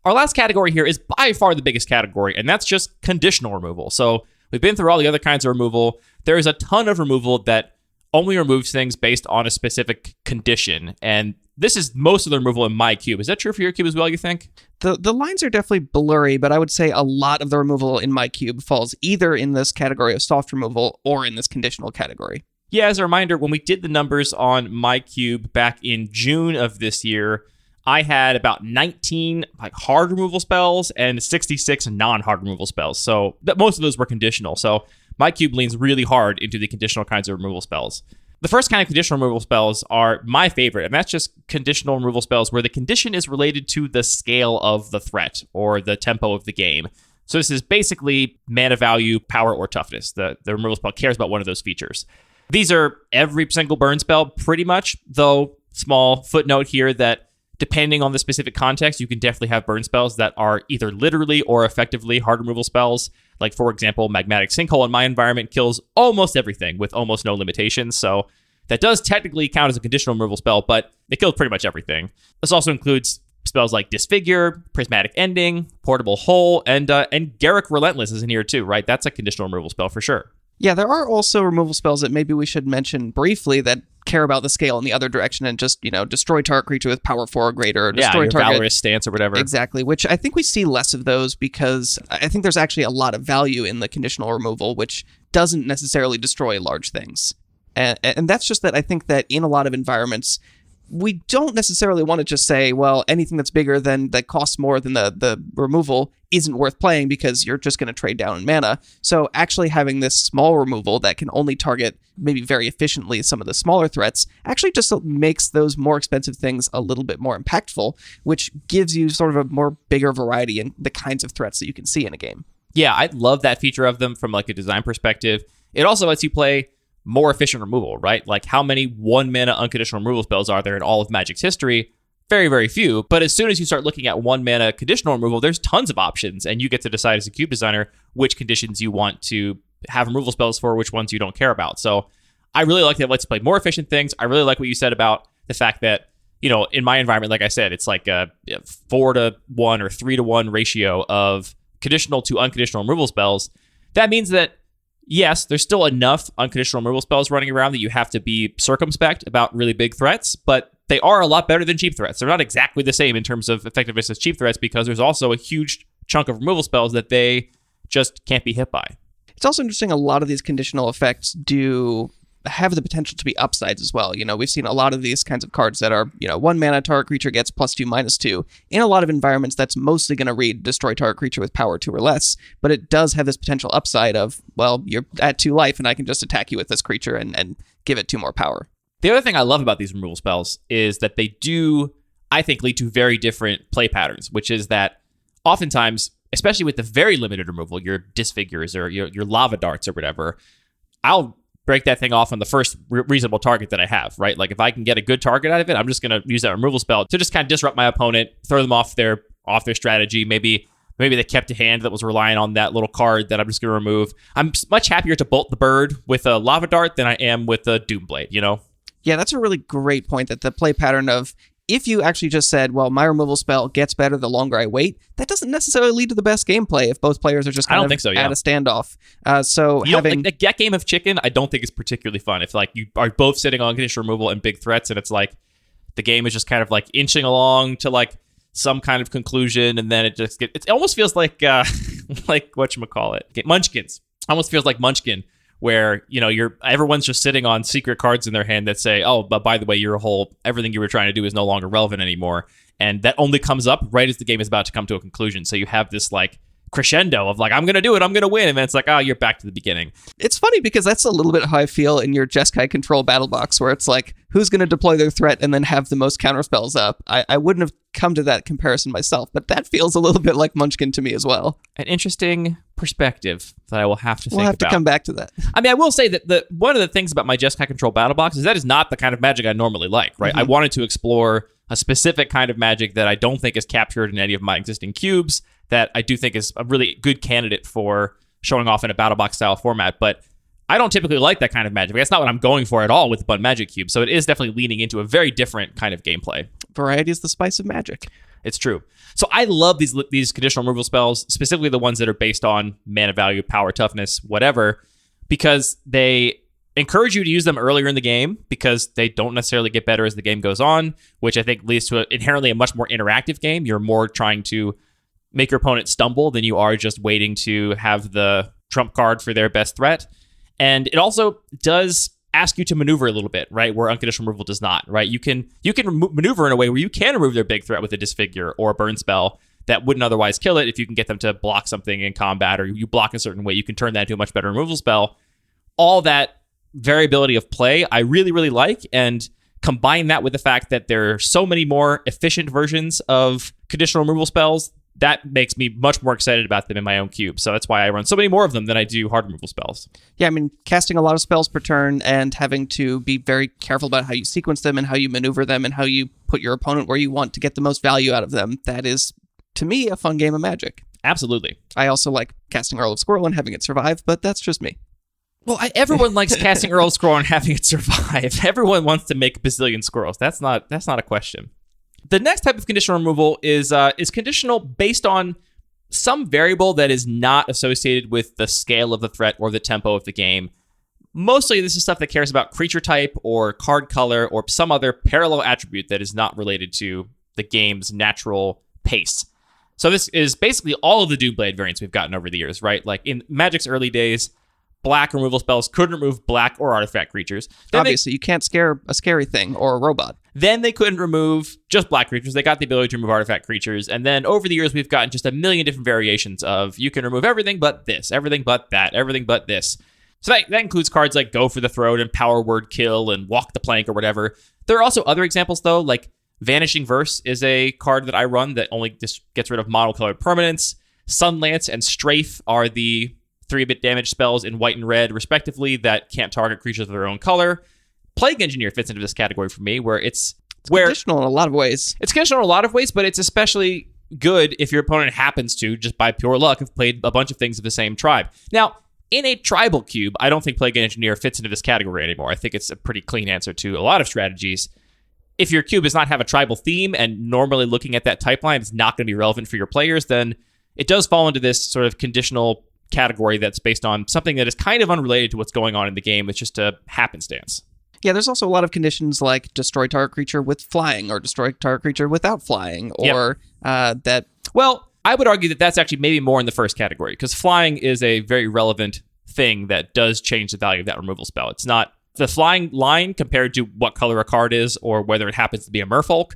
Our last category here is by far the biggest category, and that's just conditional removal. So we've been through all the other kinds of removal. There is a ton of removal that only removes things based on a specific condition. And this is most of the removal in my cube. Is that true for your cube as well, you think? The lines are definitely blurry, but I would say a lot of the removal in my cube falls either in this category of soft removal or in this conditional category. Yeah, as a reminder, when we did the numbers on my cube back in June of this year, I had about 19 hard removal spells and 66 non-hard removal spells. So most of those were conditional. So my cube leans really hard into the conditional kinds of removal spells. The first kind of conditional removal spells are my favorite, and that's just conditional removal spells where the condition is related to the scale of the threat or the tempo of the game. So this is basically mana value, power, or toughness. The removal spell cares about one of those features. These are every single burn spell pretty much, though small footnote here that depending on the specific context, you can definitely have burn spells that are either literally or effectively hard removal spells. Like, for example, Magmatic Sinkhole in my environment kills almost everything with almost no limitations. So that does technically count as a conditional removal spell, but it kills pretty much everything. This also includes spells like Disfigure, Prismatic Ending, Portable Hole, and Garruk Relentless is in here too, right? That's a conditional removal spell for sure. Yeah, there are also removal spells that maybe we should mention briefly that care about the scale in the other direction and just, destroy target creature with power 4 or greater, or Yeah, destroy your target. valorous stance or whatever. Exactly, which I think we see less of those because I think there's actually a lot of value in the conditional removal, which doesn't necessarily destroy large things. And that's just that I think that in a lot of environments, we don't necessarily want to just say, well, anything that's bigger than that costs more than the removal isn't worth playing because you're just going to trade down in mana. So actually having this small removal that can only target maybe very efficiently some of the smaller threats actually just makes those more expensive things a little bit more impactful, which gives you sort of a more bigger variety in the kinds of threats that you can see in a game. Yeah, I love that feature of them from like a design perspective. It also lets you play more efficient removal, right? Like how many 1 mana unconditional removal spells are there in all of Magic's history? Very, very few. But as soon as you start looking at 1 mana conditional removal, there's tons of options, and you get to decide as a cube designer which conditions you want to have removal spells for, which ones you don't care about. So I really like that it lets you play more efficient things. I really like what you said about the fact that, in my environment, like I said, it's like a 4-1 or 3-1 ratio of conditional to unconditional removal spells. That means that yes, there's still enough unconditional removal spells running around that you have to be circumspect about really big threats, but they are a lot better than cheap threats. They're not exactly the same in terms of effectiveness as cheap threats because there's also a huge chunk of removal spells that they just can't be hit by. It's also interesting, a lot of these conditional effects do have the potential to be upsides as well. We've seen a lot of these kinds of cards that are, 1 mana, target creature gets +2/-2. In a lot of environments, that's mostly going to read destroy target creature with power 2 or less, but it does have this potential upside of, well, you're at 2 life and I can just attack you with this creature and give it 2 more power. The other thing I love about these removal spells is that they do, I think, lead to very different play patterns, which is that oftentimes, especially with the very limited removal, your disfigures or your lava darts or whatever, I'll break that thing off on the first reasonable target that I have, right? Like if I can get a good target out of it, I'm just going to use that removal spell to just kind of disrupt my opponent, throw them off their strategy. Maybe they kept a hand that was relying on that little card that I'm just going to remove. I'm much happier to bolt the bird with a lava dart than I am with a Doomblade, Yeah, that's a really great point, that the play pattern of, if you actually just said, well, my removal spell gets better the longer I wait, that doesn't necessarily lead to the best gameplay if both players are just kind of at a standoff. That game of chicken, I don't think is particularly fun. If like you are both sitting on conditional removal and big threats, and it's like the game is just kind of like inching along to like some kind of conclusion, and then it almost feels like like whatchamacallit, Munchkins. Almost feels like Munchkin, where everyone's just sitting on secret cards in their hand that say, oh, but by the way, everything you were trying to do is no longer relevant anymore, and that only comes up right as the game is about to come to a conclusion. So you have this like crescendo of like, I'm gonna do it, I'm gonna win, and then it's like, oh, you're back to the beginning. It's funny because that's a little bit how I feel in your Jeskai control battle box, where it's like, who's gonna deploy their threat and then have the most counter spells up? I wouldn't have come to that comparison myself, but that feels a little bit like Munchkin to me as well. An interesting perspective that I will have to think about. We'll have to come back to that. I mean, I will say that one of the things about my Jeskai control battle box is that is not the kind of Magic I normally like, right? Mm-hmm. I wanted to explore a specific kind of Magic that I don't think is captured in any of my existing cubes, that I do think is a really good candidate for showing off in a battle box style format, but I don't typically like that kind of Magic. That's not what I'm going for at all with the Bun Magic Cube, so it is definitely leaning into a very different kind of gameplay. Variety is the spice of Magic. It's true. So I love these conditional removal spells, specifically the ones that are based on mana value, power, toughness, whatever, because they encourage you to use them earlier in the game because they don't necessarily get better as the game goes on, which I think leads to inherently a much more interactive game. You're more trying to make your opponent stumble than you are just waiting to have the trump card for their best threat. And it also does ask you to maneuver a little bit, right? Where unconditional removal does not, right? You can maneuver in a way where you can remove their big threat with a disfigure or a burn spell that wouldn't otherwise kill it. If you can get them to block something in combat, or you block a certain way, you can turn that into a much better removal spell. All that variability of play, I really, really like. And combine that with the fact that there are so many more efficient versions of conditional removal spells, that makes me much more excited about them in my own cube. So that's why I run so many more of them than I do hard removal spells. Yeah, I mean, casting a lot of spells per turn and having to be very careful about how you sequence them and how you maneuver them and how you put your opponent where you want to get the most value out of them. That is, to me, a fun game of Magic. Absolutely. I also like casting Earl of Squirrel and having it survive, but that's just me. Well, everyone likes casting Earl of Squirrel and having it survive. Everyone wants to make a bazillion squirrels. That's not a question. The next type of conditional removal is conditional based on some variable that is not associated with the scale of the threat or the tempo of the game. Mostly this is stuff that cares about creature type or card color or some other parallel attribute that is not related to the game's natural pace. So this is basically all of the Doomblade variants we've gotten over the years, right? Like in Magic's early days, black removal spells couldn't remove black or artifact creatures. Obviously, you can't scare a scary thing or a robot. Then they couldn't remove just black creatures. They got the ability to remove artifact creatures. And then over the years, we've gotten just a million different variations of you can remove everything but this, everything but that, everything but this. So that includes cards like Go for the Throat and Power Word Kill and Walk the Plank or whatever. There are also other examples, though, like Vanishing Verse is a card that I run that only just gets rid of monocolored permanents. Sunlance and Strafe are the 3-bit damage spells in white and red, respectively, that can't target creatures of their own color. Plague Engineer fits into this category for me, where it's conditional in a lot of ways. It's conditional in a lot of ways, but it's especially good if your opponent happens to, just by pure luck, have played a bunch of things of the same tribe. Now, in a tribal cube, I don't think Plague Engineer fits into this category anymore. I think it's a pretty clean answer to a lot of strategies. If your cube does not have a tribal theme and normally looking at that type line is not going to be relevant for your players, then it does fall into this sort of conditional category that's based on something that is kind of unrelated to what's going on in the game. It's just a happenstance. Yeah, there's also a lot of conditions like destroy target creature with flying or destroy target creature without flying or that... Well, I would argue that that's actually maybe more in the first category because flying is a very relevant thing that does change the value of that removal spell. It's not the flying line compared to what color a card is or whether it happens to be a merfolk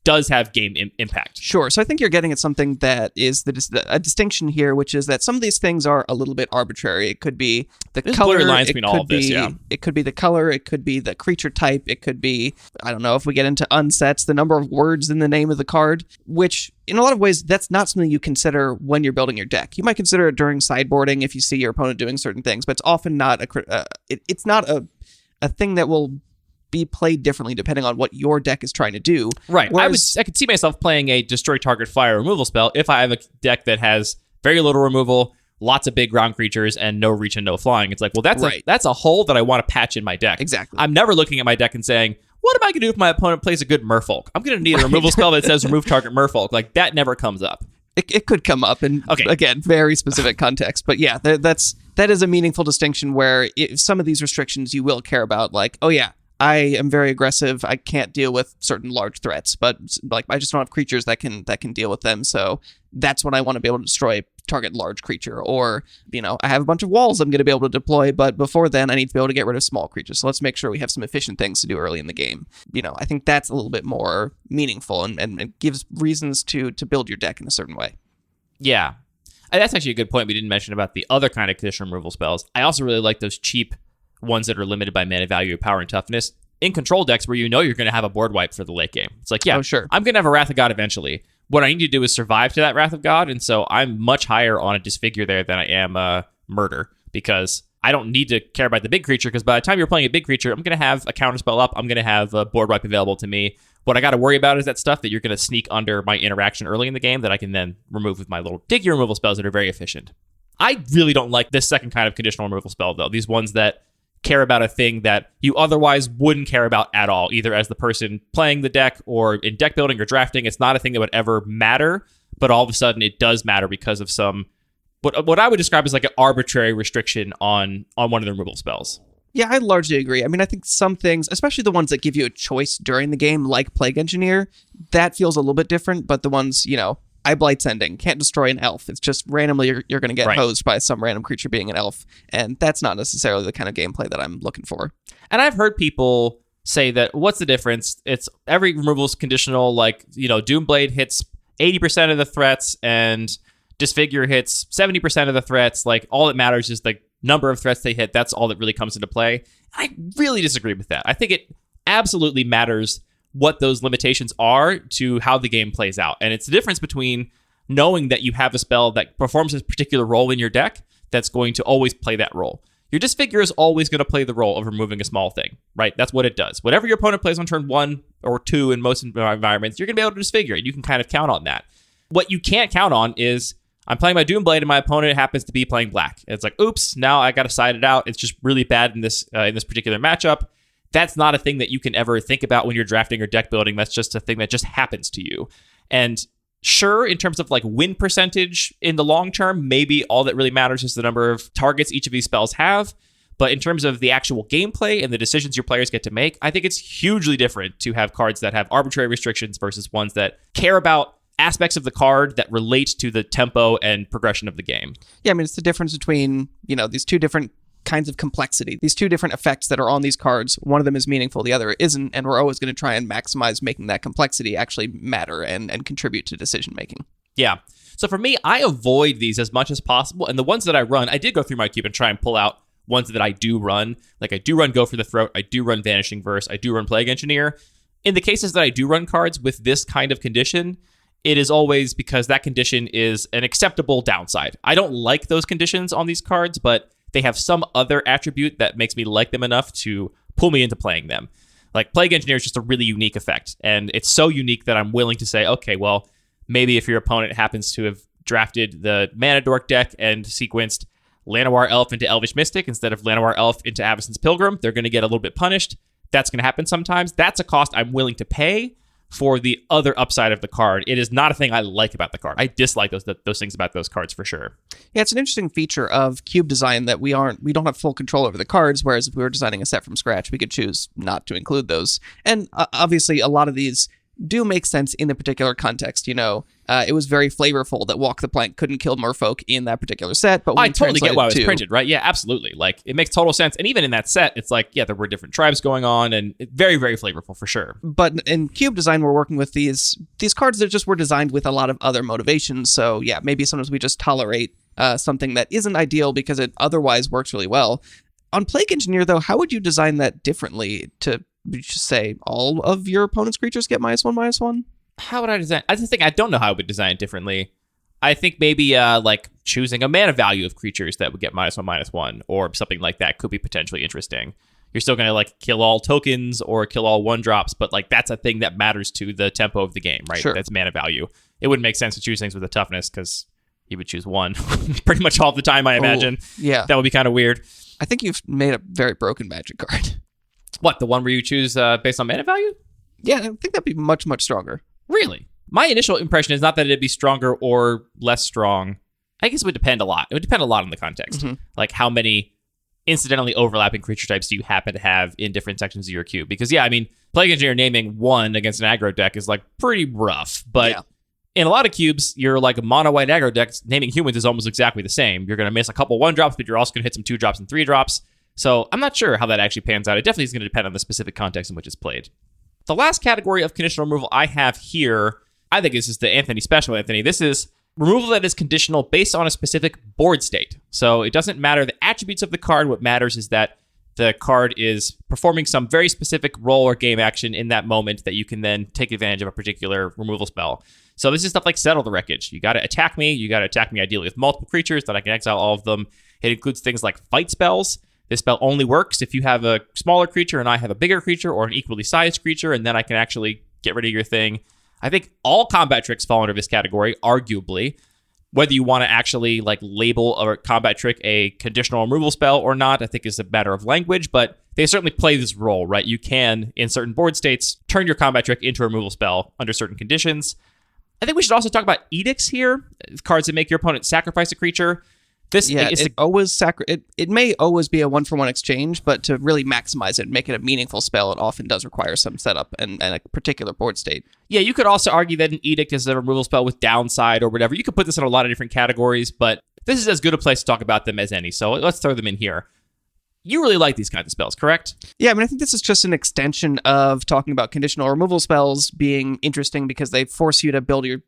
does have game impact. Sure. So I think you're getting at something that is a distinction here, which is that some of these things are a little bit arbitrary. It could be the color. Blurry lines between all of this, It could be the color. It could be the creature type. It could be, I don't know, if we get into unsets, the number of words in the name of the card, which in a lot of ways, that's not something you consider when you're building your deck. You might consider it during sideboarding if you see your opponent doing certain things, but it's often not it's not a thing that will be played differently depending on what your deck is trying to do. Right. Whereas, I could see myself playing a destroy target fire removal spell if I have a deck that has very little removal, lots of big ground creatures, and no reach and no flying. It's like, well, that's a hole that I want to patch in my deck. Exactly. I'm never looking at my deck and saying, what am I going to do if my opponent plays a good merfolk? I'm going to need a removal spell that says remove target merfolk. Like, that never comes up. It could come up in, again, very specific context. But yeah, that is a meaningful distinction where some of these restrictions you will care about, like, oh yeah, I am very aggressive. I can't deal with certain large threats, but like I just don't have creatures that can deal with them. So that's when I want to be able to destroy target large creature. Or, I have a bunch of walls I'm going to be able to deploy, but before then I need to be able to get rid of small creatures. So let's make sure we have some efficient things to do early in the game. I think that's a little bit more meaningful and it gives reasons to build your deck in a certain way. Yeah. That's actually a good point we didn't mention about the other kind of conditional removal spells. I also really like those cheap ones that are limited by mana value, power, and toughness in control decks where you're going to have a board wipe for the late game. It's like, oh, sure, I'm going to have a Wrath of God eventually. What I need to do is survive to that Wrath of God, and so I'm much higher on a Disfigure there than I am Murder, because I don't need to care about the big creature, because by the time you're playing a big creature, I'm going to have a counterspell up, I'm going to have a board wipe available to me. What I got to worry about is that stuff that you're going to sneak under my interaction early in the game that I can then remove with my little Diggy removal spells that are very efficient. I really don't like this second kind of conditional removal spell, though. These ones that care about a thing that you otherwise wouldn't care about at all, either as the person playing the deck or in deck building or drafting. It's not a thing that would ever matter, but all of a sudden it does matter because of some, what I would describe as like an arbitrary restriction on one of the removal spells. Yeah, I largely agree. I mean, I think some things, especially the ones that give you a choice during the game, like Plague Engineer, that feels a little bit different, but the ones, Eye Blight's ending, can't destroy an elf. It's just randomly you're going to get hosed by some random creature being an elf, and that's not necessarily the kind of gameplay that I'm looking for. And I've heard people say that, what's the difference? It's every removal is conditional, like, Doomblade hits 80% of the threats, and Disfigure hits 70% of the threats. Like, all that matters is the number of threats they hit. That's all that really comes into play. I really disagree with that. I think it absolutely matters what those limitations are to how the game plays out. And it's the difference between knowing that you have a spell that performs a particular role in your deck that's going to always play that role. Your Disfigure is always going to play the role of removing a small thing, right? That's what it does. Whatever your opponent plays on turn 1 or 2 in most environments, you're going to be able to Disfigure it. You can kind of count on that. What you can't count on is, I'm playing my Doomblade and my opponent happens to be playing black. It's like, oops, now I got to side it out. It's just really bad in this particular matchup. That's not a thing that you can ever think about when you're drafting or deck building. That's just a thing that just happens to you. And sure, in terms of like win percentage in the long term, maybe all that really matters is the number of targets each of these spells have. But in terms of the actual gameplay and the decisions your players get to make, I think it's hugely different to have cards that have arbitrary restrictions versus ones that care about aspects of the card that relate to the tempo and progression of the game. Yeah, I mean, it's the difference between, these two different kinds of complexity, these two different effects that are on these cards. One of them is meaningful, the other isn't, and we're always going to try and maximize making that complexity actually matter and contribute to decision making. Yeah. So for me, I avoid these as much as possible, and the ones that I run, I did go through my cube and try and pull out ones that I do run. Like I do run Go for the Throat, I do run Vanishing Verse, I do run Plague Engineer. In the cases that I do run cards with this kind of condition, it is always because that condition is an acceptable downside. I don't like those conditions on these cards, but they have some other attribute that makes me like them enough to pull me into playing them. Like Plague Engineer is just a really unique effect, and it's so unique that I'm willing to say, okay, well, maybe if your opponent happens to have drafted the Mana Dork deck and sequenced Llanowar Elf into Elvish Mystic instead of Llanowar Elf into Avacyn's Pilgrim, they're going to get a little bit punished. That's going to happen sometimes. That's a cost I'm willing to pay for the other upside of the card. It is not a thing I like about the card. I dislike those things about those cards for sure. Yeah, it's an interesting feature of cube design that we don't have full control over the cards, whereas if we were designing a set from scratch, we could choose not to include those. And obviously, a lot of these do make sense in the particular context. It was very flavorful that Walk the Plank couldn't kill merfolk in that particular set. But when I totally get why it was to printed, right? Yeah, absolutely. Like, it makes total sense. And even in that set, it's like, yeah, there were different tribes going on, and very, very flavorful for sure. But in cube design, we're working with these cards that just were designed with a lot of other motivations. So yeah, maybe sometimes we just tolerate something that isn't ideal because it otherwise works really well. On Plague Engineer, though, how would you design that differently to just say all of your opponent's creatures get -1/-1? How would I design? I just think I don't know how I would design it differently. I think maybe like choosing a mana value of creatures that would get -1/-1 or something like that could be potentially interesting. You're still going to like kill all tokens or kill all 1-drops, but like that's a thing that matters to the tempo of the game, right? Sure. That's mana value. It wouldn't make sense to choose things with a toughness because you would choose one pretty much all the time, I imagine. Yeah. That would be kind of weird. I think you've made a very broken Magic card. What, the one where you choose based on mana value? Yeah, I think that'd be much, much stronger. Really? My initial impression is not that it'd be stronger or less strong. I guess it would depend a lot. It would depend a lot on the context. Mm-hmm. Like how many incidentally overlapping creature types do you happen to have in different sections of your cube? Because yeah, I mean, Plague Engineer naming one against an aggro deck is like pretty rough. But yeah. In a lot of cubes, you're like a mono-white aggro deck. Naming humans is almost exactly the same. You're going to miss a couple 1-drops, but you're also going to hit some 2-drops and 3-drops. So I'm not sure how that actually pans out. It definitely is going to depend on the specific context in which it's played. The last category of conditional removal I have here, I think this is the Anthony special, Anthony. This is removal that is conditional based on a specific board state. So it doesn't matter the attributes of the card. What matters is that the card is performing some very specific role or game action in that moment that you can then take advantage of a particular removal spell. So this is stuff like Settle the Wreckage. You got to attack me. You got to attack me ideally with multiple creatures that I can exile all of them. It includes things like fight spells. This spell only works if you have a smaller creature and I have a bigger creature or an equally sized creature, and then I can actually get rid of your thing. I think all combat tricks fall under this category, arguably. Whether you want to actually like label a combat trick a conditional removal spell or not, I think is a matter of language, but they certainly play this role, right? You can, in certain board states, turn your combat trick into a removal spell under certain conditions. I think we should also talk about edicts here, cards that make your opponent sacrifice a creature. It may always be a 1-for-1 exchange, but to really maximize it and make it a meaningful spell, it often does require some setup and a particular board state. Yeah, you could also argue that an edict is a removal spell with downside or whatever. You could put this in a lot of different categories, but this is as good a place to talk about them as any, so let's throw them in here. You really like these kinds of spells, correct? Yeah, I mean, I think this is just an extension of talking about conditional removal spells being interesting because they force you to build your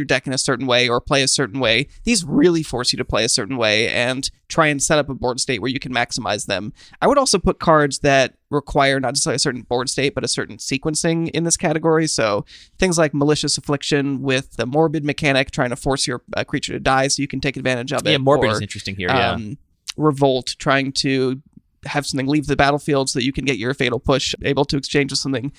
deck in a certain way or play a certain way. These really force you to play a certain way and try and set up a board state where you can maximize them. I would also put cards that require not just like a certain board state, but a certain sequencing in this category. So things like Malicious Affliction with the Morbid mechanic, trying to force your creature to die so you can take advantage of it. Yeah, Morbid is interesting here, yeah. Revolt, trying to have something leave the battlefield so that you can get your Fatal Push able to exchange with something.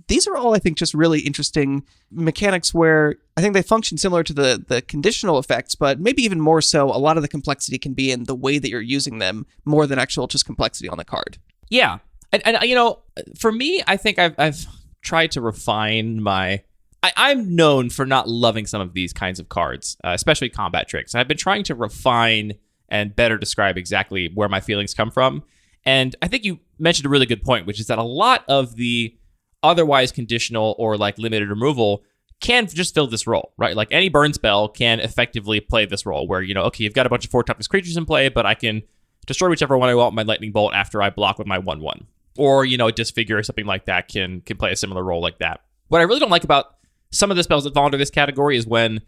These are all, I think, just really interesting mechanics where I think they function similar to the conditional effects, but maybe even more so, a lot of the complexity can be in the way that you're using them more than actual just complexity on the card. Yeah. And you know, for me, I think I've tried to refine my... I'm known for not loving some of these kinds of cards, especially combat tricks. And I've been trying to refine and better describe exactly where my feelings come from. And I think you mentioned a really good point, which is that a lot of the otherwise conditional or like limited removal can just fill this role, right? Like any burn spell can effectively play this role where, okay, you've got a bunch of 4 toughness creatures in play, but I can destroy whichever one I want with my lightning bolt after I block with my 1/1. Or, a disfigure or something like that can play a similar role like that. What I really don't like about some of the spells that fall under this category is when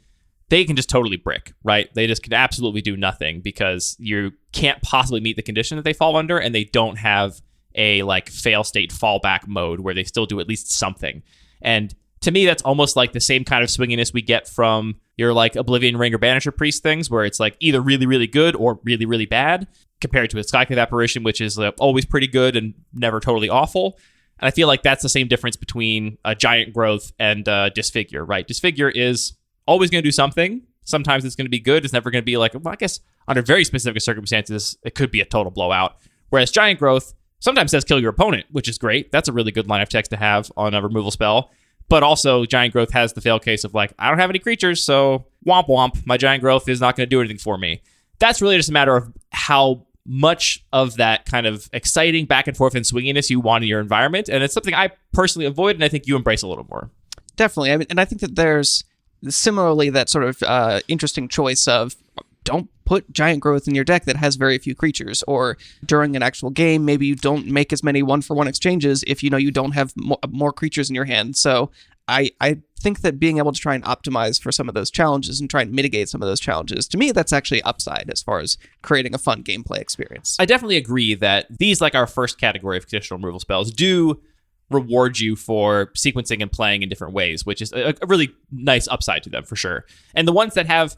they can just totally brick, right? They just can absolutely do nothing because you can't possibly meet the condition that they fall under, and they don't have a like fail state fallback mode where they still do at least something. And to me, that's almost like the same kind of swinginess we get from your like Oblivion Ring or Banisher Priest things, where it's like either really, really good or really, really bad, compared to a Skyclave Apparition, which is always pretty good and never totally awful. And I feel like that's the same difference between a Giant Growth and Disfigure, right? Disfigure is always going to do something. Sometimes it's going to be good. It's never going to be like, well, I guess under very specific circumstances, it could be a total blowout. Whereas Giant Growth sometimes says kill your opponent, which is great. That's a really good line of text to have on a removal spell. But also, Giant Growth has the fail case of like, I don't have any creatures, so womp womp. My Giant Growth is not going to do anything for me. That's really just a matter of how much of that kind of exciting back and forth and swinginess you want in your environment. And it's something I personally avoid, and I think you embrace a little more. Definitely. I mean, and I think that there's similarly that sort of interesting choice of don't put Giant Growth in your deck that has very few creatures, or during an actual game, maybe you don't make as many 1-for-1 exchanges if you don't have more creatures in your hand. So I think that being able to try and optimize for some of those challenges and try and mitigate some of those challenges, to me, that's actually upside as far as creating a fun gameplay experience. I definitely agree that these, like our first category of conditional removal spells, do reward you for sequencing and playing in different ways, which is a really nice upside to them for sure. And the ones that have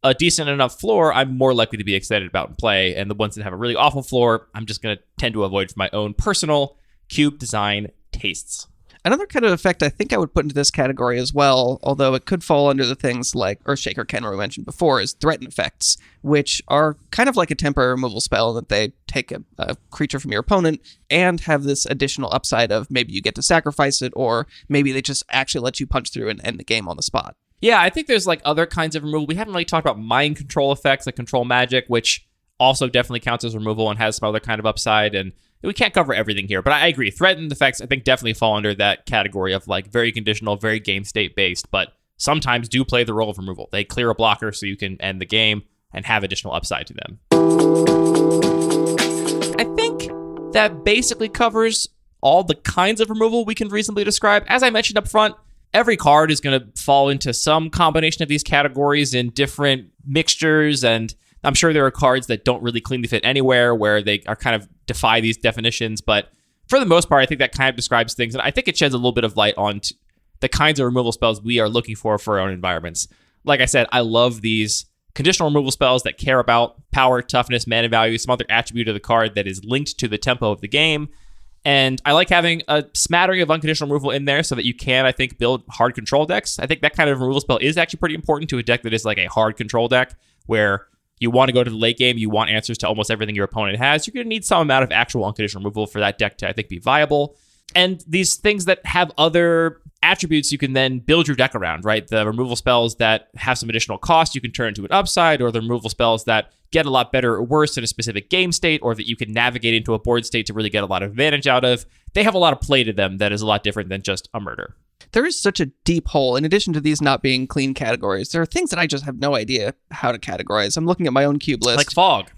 a decent enough floor, I'm more likely to be excited about and play. And the ones that have a really awful floor, I'm just going to tend to avoid for my own personal cube design tastes. Another kind of effect I think I would put into this category as well, although it could fall under the things like Earthshaker Ken we mentioned before, is threaten effects, which are kind of like a temporary removal spell that they take a creature from your opponent and have this additional upside of maybe you get to sacrifice it, or maybe they just actually let you punch through and end the game on the spot. Yeah, I think there's like other kinds of removal. We haven't really talked about mind control effects like control magic, which also definitely counts as removal and has some other kind of upside. And we can't cover everything here, but I agree. Threatened effects, I think, definitely fall under that category of like very conditional, very game state based, but sometimes do play the role of removal. They clear a blocker so you can end the game and have additional upside to them. I think that basically covers all the kinds of removal we can reasonably describe. As I mentioned up front, every card is going to fall into some combination of these categories in different mixtures, and I'm sure there are cards that don't really cleanly fit anywhere where they are kind of defy these definitions, but for the most part, I think that kind of describes things, and I think it sheds a little bit of light on the kinds of removal spells we are looking for our own environments. Like I said, I love these conditional removal spells that care about power, toughness, mana value, some other attribute of the card that is linked to the tempo of the game. And I like having a smattering of unconditional removal in there so that you can, I think, build hard control decks. I think that kind of removal spell is actually pretty important to a deck that is like a hard control deck, where you want to go to the late game, you want answers to almost everything your opponent has. You're going to need some amount of actual unconditional removal for that deck to, I think, be viable. And these things that have other attributes you can then build your deck around, right? The removal spells that have some additional cost you can turn into an upside, or the removal spells that get a lot better or worse in a specific game state, or that you can navigate into a board state to really get a lot of advantage out of. They have a lot of play to them that is a lot different than just a murder. There is such a deep hole. In addition to these not being clean categories, there are things that I just have no idea how to categorize. I'm looking at my own cube list. Like Fog.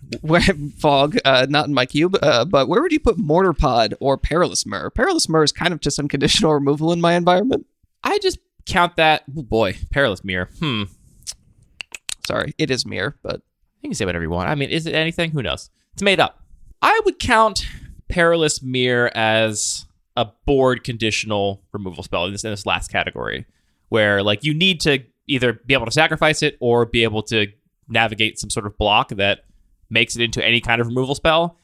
Fog, not in my cube, but where would you put Mortar Pod or Perilous Mirror? Perilous Mirror is kind of just unconditional removal in my environment. I just count that. Oh boy, Perilous Mirror. Sorry, it is Mirror, but you can say whatever you want. I mean, is it anything? Who knows? It's made up. I would count Perilous Mirror as a board conditional removal spell in this last category, where like you need to either be able to sacrifice it or be able to navigate some sort of block that makes it into any kind of removal spell.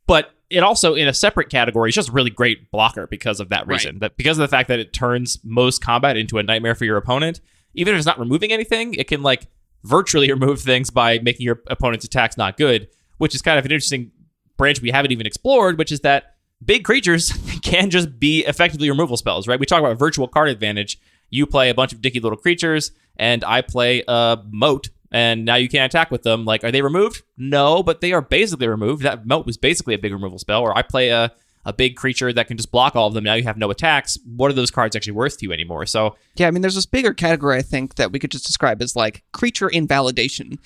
But it also, in a separate category, is just a really great blocker because of that reason. Right. That because of the fact that it turns most combat into a nightmare for your opponent. Even if it's not removing anything, it can like virtually remove things by making your opponent's attacks not good, which is kind of an interesting branch we haven't even explored, which is that big creatures can just be effectively removal spells, right? We talk about virtual card advantage. You play a bunch of dicky little creatures, and I play a moat and now you can't attack with them. Like, are they removed? No, but they are basically removed. That moat was basically a big removal spell. Or I play a big creature that can just block all of them. Now you have no attacks. What are those cards actually worth to you anymore? So yeah, I mean, there's this bigger category, I think, that we could just describe as like creature invalidation,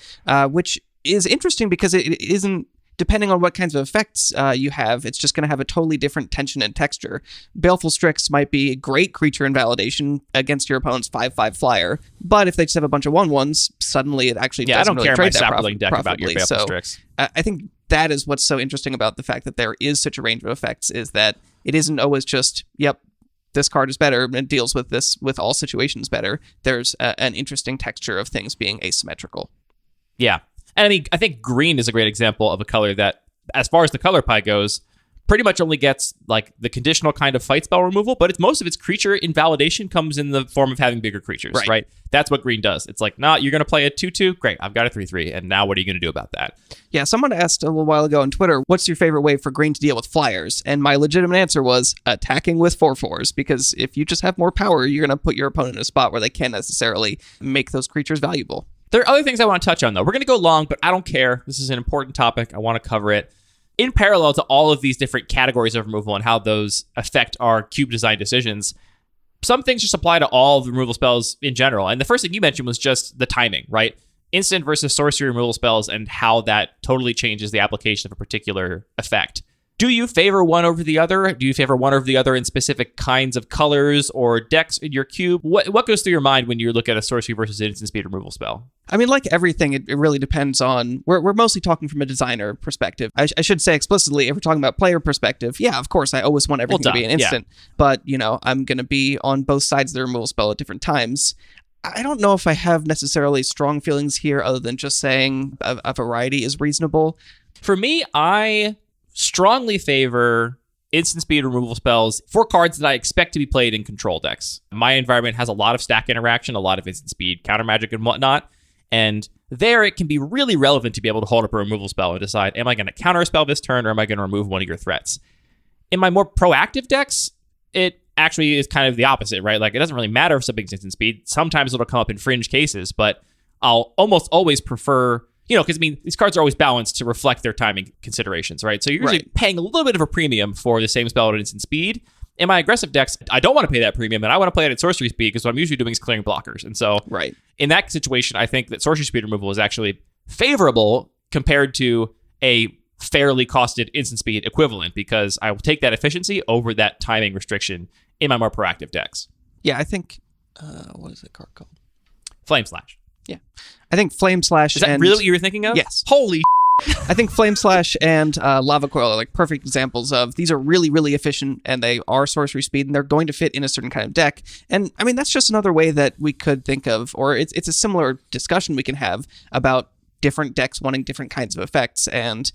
which is interesting because it isn't, depending on what kinds of effects you have, it's just going to have a totally different tension and texture. Baleful Strix might be a great creature invalidation against your opponent's 5/5 flyer, but if they just have a bunch of 1/1s, suddenly it actually doesn't I don't really care trade my that sapling deck about your profitably. Baleful So Strix. I think that is what's so interesting about the fact that there is such a range of effects, is that it isn't always just, yep, this card is better and it deals with this with all situations better. There's an interesting texture of things being asymmetrical. Yeah. And I mean, I think green is a great example of a color that, as far as the color pie goes, pretty much only gets like the conditional kind of fight spell removal, but most of its creature invalidation comes in the form of having bigger creatures, right? That's what green does. It's like, nah, you're going to play a 2/2? Great, I've got a 3/3, and now what are you going to do about that? Yeah, someone asked a little while ago on Twitter, what's your favorite way for green to deal with flyers? And my legitimate answer was attacking with 4/4s, because if you just have more power, you're going to put your opponent in a spot where they can't necessarily make those creatures valuable. There are other things I want to touch on, though. We're going to go long, but I don't care. This is an important topic. I want to cover it. In parallel to all of these different categories of removal and how those affect our cube design decisions, some things just apply to all of the removal spells in general. And the first thing you mentioned was just the timing, right? Instant versus sorcery removal spells and how that totally changes the application of a particular effect. Do you favor one over the other? Do you favor one over the other in specific kinds of colors or decks in your cube? What goes through your mind when you look at a sorcery versus instant speed removal spell? I mean, like everything, it really depends on... We're mostly talking from a designer perspective. I should say explicitly, if we're talking about player perspective, yeah, of course, I always want everything to be an instant. Yeah. But, I'm going to be on both sides of the removal spell at different times. I don't know if I have necessarily strong feelings here other than just saying a variety is reasonable. For me, I strongly favor instant speed removal spells for cards that I expect to be played in control decks. My environment has a lot of stack interaction, a lot of instant speed, counter magic, and whatnot. And there it can be really relevant to be able to hold up a removal spell and decide, am I going to counter a spell this turn or am I going to remove one of your threats? In my more proactive decks, it actually is kind of the opposite, right? Like, it doesn't really matter if something's instant speed. Sometimes it'll come up in fringe cases, but I'll almost always prefer... because, these cards are always balanced to reflect their timing considerations, right? So you're usually paying a little bit of a premium for the same spell at instant speed. In my aggressive decks, I don't want to pay that premium, and I want to play it at sorcery speed because what I'm usually doing is clearing blockers. And so in that situation, I think that sorcery speed removal is actually favorable compared to a fairly costed instant speed equivalent, because I will take that efficiency over that timing restriction in my more proactive decks. Yeah, I think... what is the card called? Flame Slash. Yeah. I think Flame Slash... Is that really what you were thinking of? Yes. Holy I think Flame Slash and Lava Coil are like perfect examples of, these are really, really efficient and they are sorcery speed and they're going to fit in a certain kind of deck. And I mean, that's just another way that we could think of, or it's a similar discussion we can have about different decks wanting different kinds of effects, and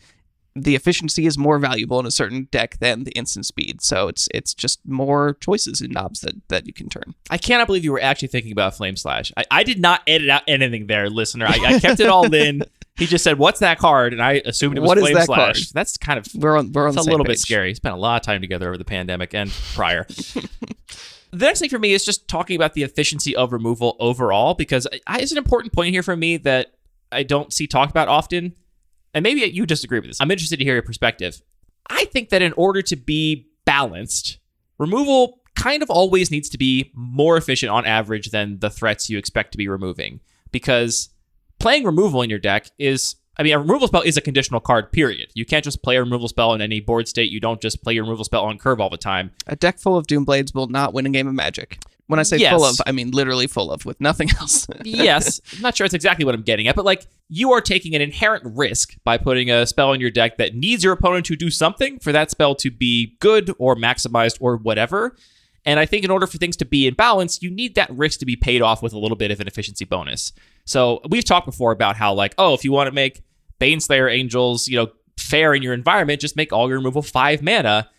the efficiency is more valuable in a certain deck than the instant speed. So it's just more choices and knobs that you can turn. I cannot believe you were actually thinking about Flame Slash. I did not edit out anything there, listener. I kept it all in. He just said, "What's that card?" And I assumed it was what Flame is that Slash. Card? That's kind of we're on the a same little page. bit scary. Spent a lot of time together over the pandemic and prior. The next thing for me is just talking about the efficiency of removal overall, because it's an important point here for me that I don't see talked about often. And maybe you disagree with this. I'm interested to hear your perspective. I think that in order to be balanced, removal kind of always needs to be more efficient on average than the threats you expect to be removing. Because playing removal in your deck is... a removal spell is a conditional card, period. You can't just play a removal spell in any board state. You don't just play your removal spell on curve all the time. A deck full of Doomblades will not win a game of Magic. When I say full of, I mean literally full of, with nothing else. Yes. I'm not sure it's exactly what I'm getting at, but you are taking an inherent risk by putting a spell in your deck that needs your opponent to do something for that spell to be good or maximized or whatever. And I think in order for things to be in balance, you need that risk to be paid off with a little bit of an efficiency bonus. So we've talked before about how if you want to make Baneslayer Angels, fair in your environment, just make all your removal 5 mana.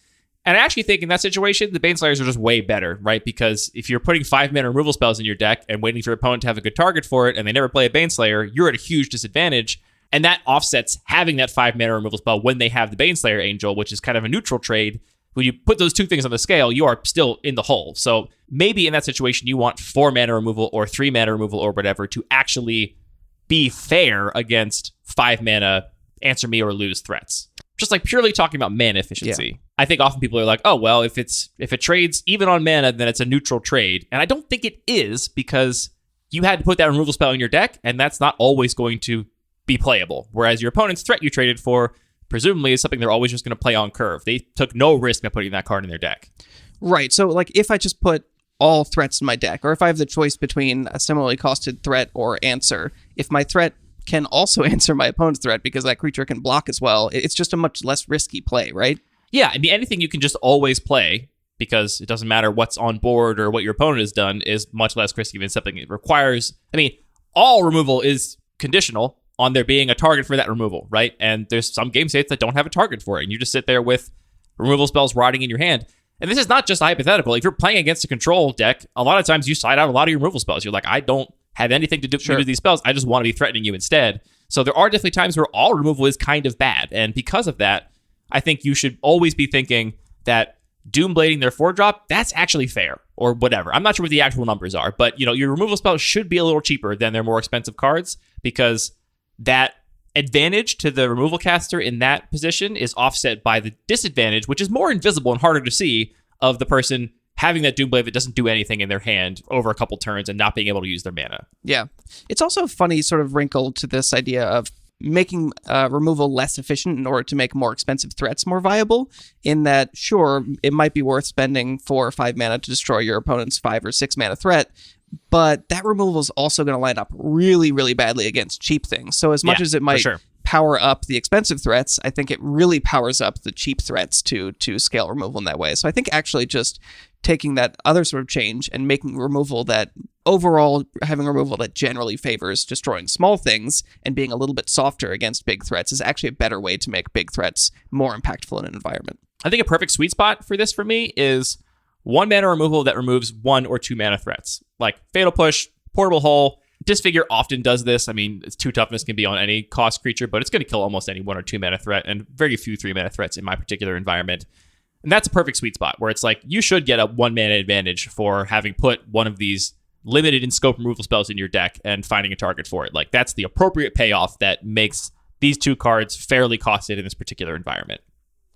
And I actually think in that situation, the Baneslayers are just way better, right? Because if you're putting 5 mana removal spells in your deck and waiting for your opponent to have a good target for it, and they never play a Baneslayer, you're at a huge disadvantage. And that offsets having that 5 mana removal spell when they have the Baneslayer Angel, which is kind of a neutral trade. When you put those two things on the scale, you are still in the hole. So maybe in that situation, you want 4 mana removal or 3 mana removal or whatever to actually be fair against 5 mana answer me or lose threats. Just like purely talking about mana efficiency. Yeah. I think often people are like, oh, well, if it trades even on mana, then it's a neutral trade. And I don't think it is, because you had to put that removal spell in your deck, and that's not always going to be playable. Whereas your opponent's threat you traded for, presumably, is something they're always just going to play on curve. They took no risk by putting that card in their deck. Right. So, like, if I just put all threats in my deck, or if I have the choice between a similarly costed threat or answer, if my threat can also answer my opponent's threat because that creature can block as well, it's just a much less risky play, right? Yeah, I mean, anything you can just always play, because it doesn't matter what's on board or what your opponent has done, is much less risky than something it requires. I mean, all removal is conditional on there being a target for that removal, right? And there's some game states that don't have a target for it, and you just sit there with removal spells rotting in your hand. And this is not just a hypothetical. If you're playing against a control deck, a lot of times you side out a lot of your removal spells. You're like, I don't have anything to do with these spells. I just want to be threatening you instead. So there are definitely times where all removal is kind of bad. And because of that, I think you should always be thinking that Doomblading their 4-drop, that's actually fair, or whatever. I'm not sure what the actual numbers are, but your removal spells should be a little cheaper than their more expensive cards, because that advantage to the removal caster in that position is offset by the disadvantage, which is more invisible and harder to see, of the person having that Doomblade that doesn't do anything in their hand over a couple turns and not being able to use their mana. Yeah. It's also a funny sort of wrinkle to this idea of making removal less efficient in order to make more expensive threats more viable, in that, sure, it might be worth spending 4 or 5 mana to destroy your opponent's 5 or 6 mana threat, but that removal is also going to line up really, really badly against cheap things. So as much as it might power up the expensive threats, I think it really powers up the cheap threats to scale removal in that way. So I think actually just taking that other sort of change and making removal that overall, having removal that generally favors destroying small things and being a little bit softer against big threats is actually a better way to make big threats more impactful in an environment. I think a perfect sweet spot for this for me is 1 mana removal that removes 1 or 2 mana threats. Like Fatal Push, Portable Hole. Disfigure often does this. I mean, its 2 toughness can be on any cost creature, but it's going to kill almost any 1 or 2 mana threat, and very few 3 mana threats in my particular environment. And that's a perfect sweet spot where it's like, you should get a 1 mana advantage for having put one of these limited in scope removal spells in your deck and finding a target for it. Like, that's the appropriate payoff that makes these 2 cards fairly costed in this particular environment.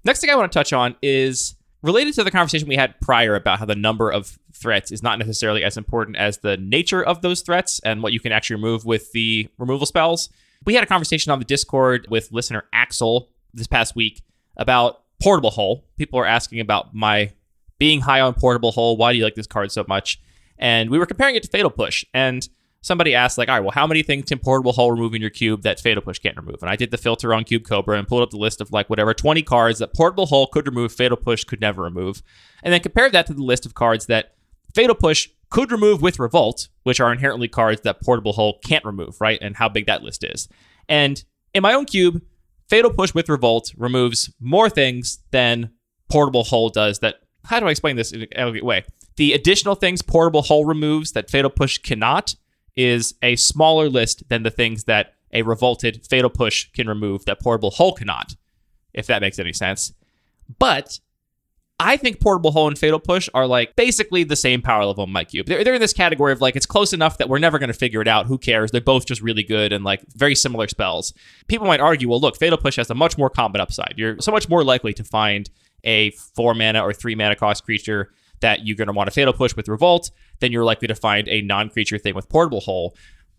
Next thing I want to touch on is related to the conversation we had prior about how the number of threats is not necessarily as important as the nature of those threats and what you can actually remove with the removal spells. We had a conversation on the Discord with listener Axel this past week about Portable Hole. People are asking about my being high on Portable Hole. Why do you like this card so much? And we were comparing it to Fatal Push. And somebody asked, like, all right, well, how many things can Portable Hole remove in your cube that Fatal Push can't remove? And I did the filter on Cube Cobra and pulled up the list of, like, whatever, 20 cards that Portable Hole could remove, Fatal Push could never remove. And then compared that to the list of cards that Fatal Push could remove with Revolt, which are inherently cards that Portable Hole can't remove, right? And how big that list is. And in my own cube, Fatal Push with Revolt removes more things than Portable Hole does that... How do I explain this in an elegant way? The additional things Portable Hole removes that Fatal Push cannot is a smaller list than the things that a revolted Fatal Push can remove that Portable Hole cannot, if that makes any sense. But I think Portable Hole and Fatal Push are like basically the same power level in my cube. They're in this category of like, it's close enough that we're never going to figure it out. Who cares? They're both just really good and like very similar spells. People might argue, well, look, Fatal Push has a much more combat upside. You're so much more likely to find a 4 mana or 3 mana cost creature that you're going to want to Fatal Push with Revolt than you're likely to find a non-creature thing with Portable Hole.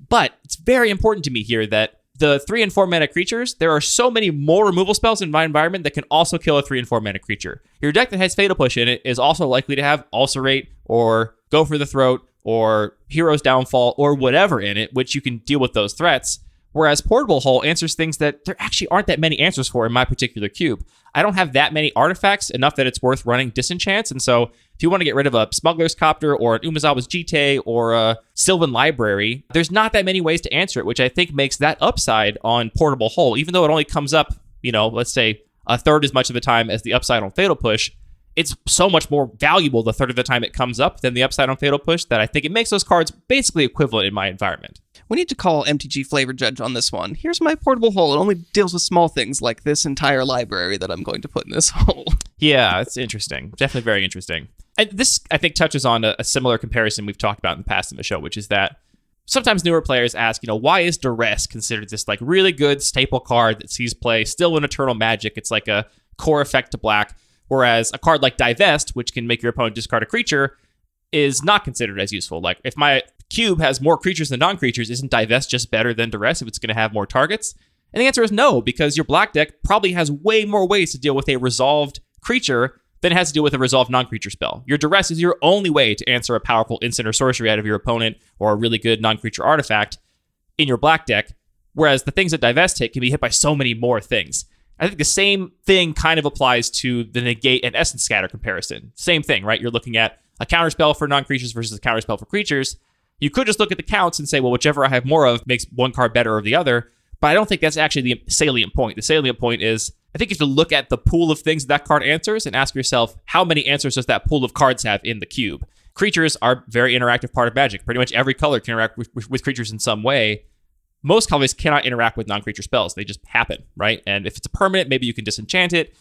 But it's very important to me here that the 3 and 4 mana creatures, there are so many more removal spells in my environment that can also kill a 3 and 4 mana creature. Your deck that has Fatal Push in it is also likely to have Ulcerate or Go for the Throat or Hero's Downfall or whatever in it, which you can deal with those threats. Whereas Portable Hole answers things that there actually aren't that many answers for in my particular cube. I don't have that many artifacts, enough that it's worth running Disenchants. And so if you want to get rid of a Smuggler's Copter or an Umezawa's Jite or a Sylvan Library, there's not that many ways to answer it, which I think makes that upside on Portable Hole, even though it only comes up, let's say a third as much of the time as the upside on Fatal Push, it's so much more valuable the third of the time it comes up than the upside on Fatal Push that I think it makes those cards basically equivalent in my environment. We need to call MTG Flavor Judge on this one. Here's my Portable Hole. It only deals with small things like this entire library that I'm going to put in this hole. Yeah, it's interesting. Definitely very interesting. And this, I think, touches on a similar comparison we've talked about in the past in the show, which is that sometimes newer players ask, why is Duress considered this like really good staple card that sees play still in Eternal Magic? It's like a core effect to black, whereas a card like Divest, which can make your opponent discard a creature, is not considered as useful. Like if my cube has more creatures than non-creatures, isn't Divest just better than Duress if it's going to have more targets? And the answer is no, because your black deck probably has way more ways to deal with a resolved creature than it has to deal with a resolved non-creature spell. Your Duress is your only way to answer a powerful instant or sorcery out of your opponent or a really good non-creature artifact in your black deck, whereas the things that Divest hit can be hit by so many more things. I think the same thing kind of applies to the Negate and Essence Scatter comparison. Same thing, right? You're looking at a counterspell for non-creatures versus a counterspell for creatures. You could just look at the counts and say, well, whichever I have more of makes one card better or the other. But I don't think that's actually the salient point. The salient point is, I think you have to look at the pool of things that card answers and ask yourself, how many answers does that pool of cards have in the cube? Creatures are a very interactive part of Magic. Pretty much every color can interact with creatures in some way. Most colors cannot interact with non-creature spells. They just happen, right? And if it's a permanent, maybe you can disenchant it.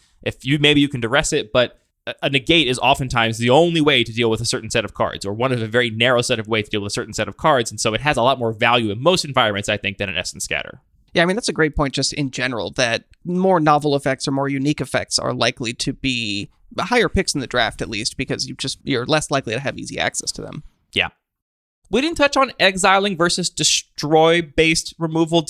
Maybe you can duress it, but a negate is oftentimes the only way to deal with a certain set of cards, or one of a very narrow set of ways to deal with a certain set of cards. And so it has a lot more value in most environments, I think, than an Essence Scatter. Yeah, I mean, that's a great point just in general, that more novel effects or more unique effects are likely to be higher picks in the draft, at least, because you're less likely to have easy access to them. Yeah. We didn't touch on exiling versus destroy-based removal.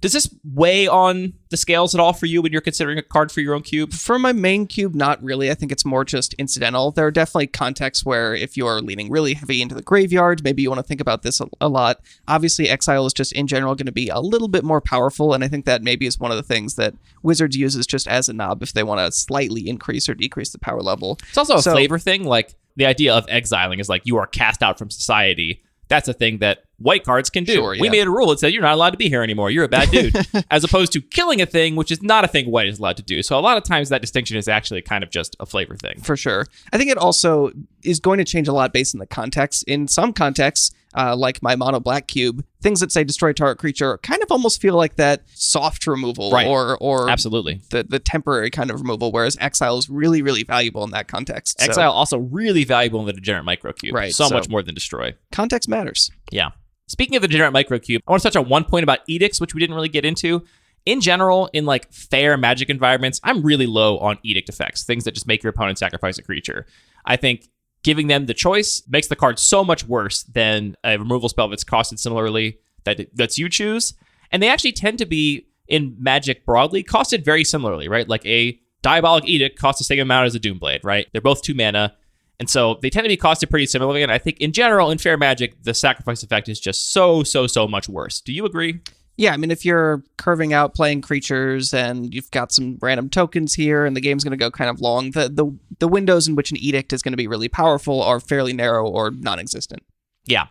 Does this weigh on the scales at all for you when you're considering a card for your own cube? For my main cube, not really. I think it's more just incidental. There are definitely contexts where if you're leaning really heavy into the graveyard, maybe you want to think about this a lot. Obviously, Exile is just in general going to be a little bit more powerful, and I think that maybe is one of the things that Wizards uses just as a knob if they want to slightly increase or decrease the power level. It's also a flavor thing. Like, the idea of exiling is like you are cast out from society. That's a thing that white cards can do. Sure, yeah. We made a rule that said you're not allowed to be here anymore. You're a bad dude. As opposed to killing a thing, which is not a thing white is allowed to do. So a lot of times that distinction is actually kind of just a flavor thing. For sure. I think it also is going to change a lot based on the context. In some contexts, like my mono black cube, things that say destroy target creature kind of almost feel like that soft removal, right, or absolutely the temporary kind of removal, whereas Exile is really, really valuable in that context. Exile also really valuable in the Degenerate Microcube. Right. So much more than Destroy. Context matters. Yeah. Speaking of the Degenerate Microcube, I want to touch on one point about edicts, which we didn't really get into. In general, in like fair Magic environments, I'm really low on edict effects, things that just make your opponent sacrifice a creature. I think giving them the choice makes the card so much worse than a removal spell that's costed similarly that's you choose. And they actually tend to be, in Magic broadly, costed very similarly, right? Like a Diabolic Edict costs the same amount as a Doomblade, right? They're both 2 mana. And so they tend to be costed pretty similarly. And I think in general, in fair Magic, the sacrifice effect is just so much worse. Do you agree? Yeah, I mean, if you're curving out playing creatures and you've got some random tokens here and the game's going to go kind of long, the windows in which an edict is going to be really powerful are fairly narrow or non-existent. Yeah.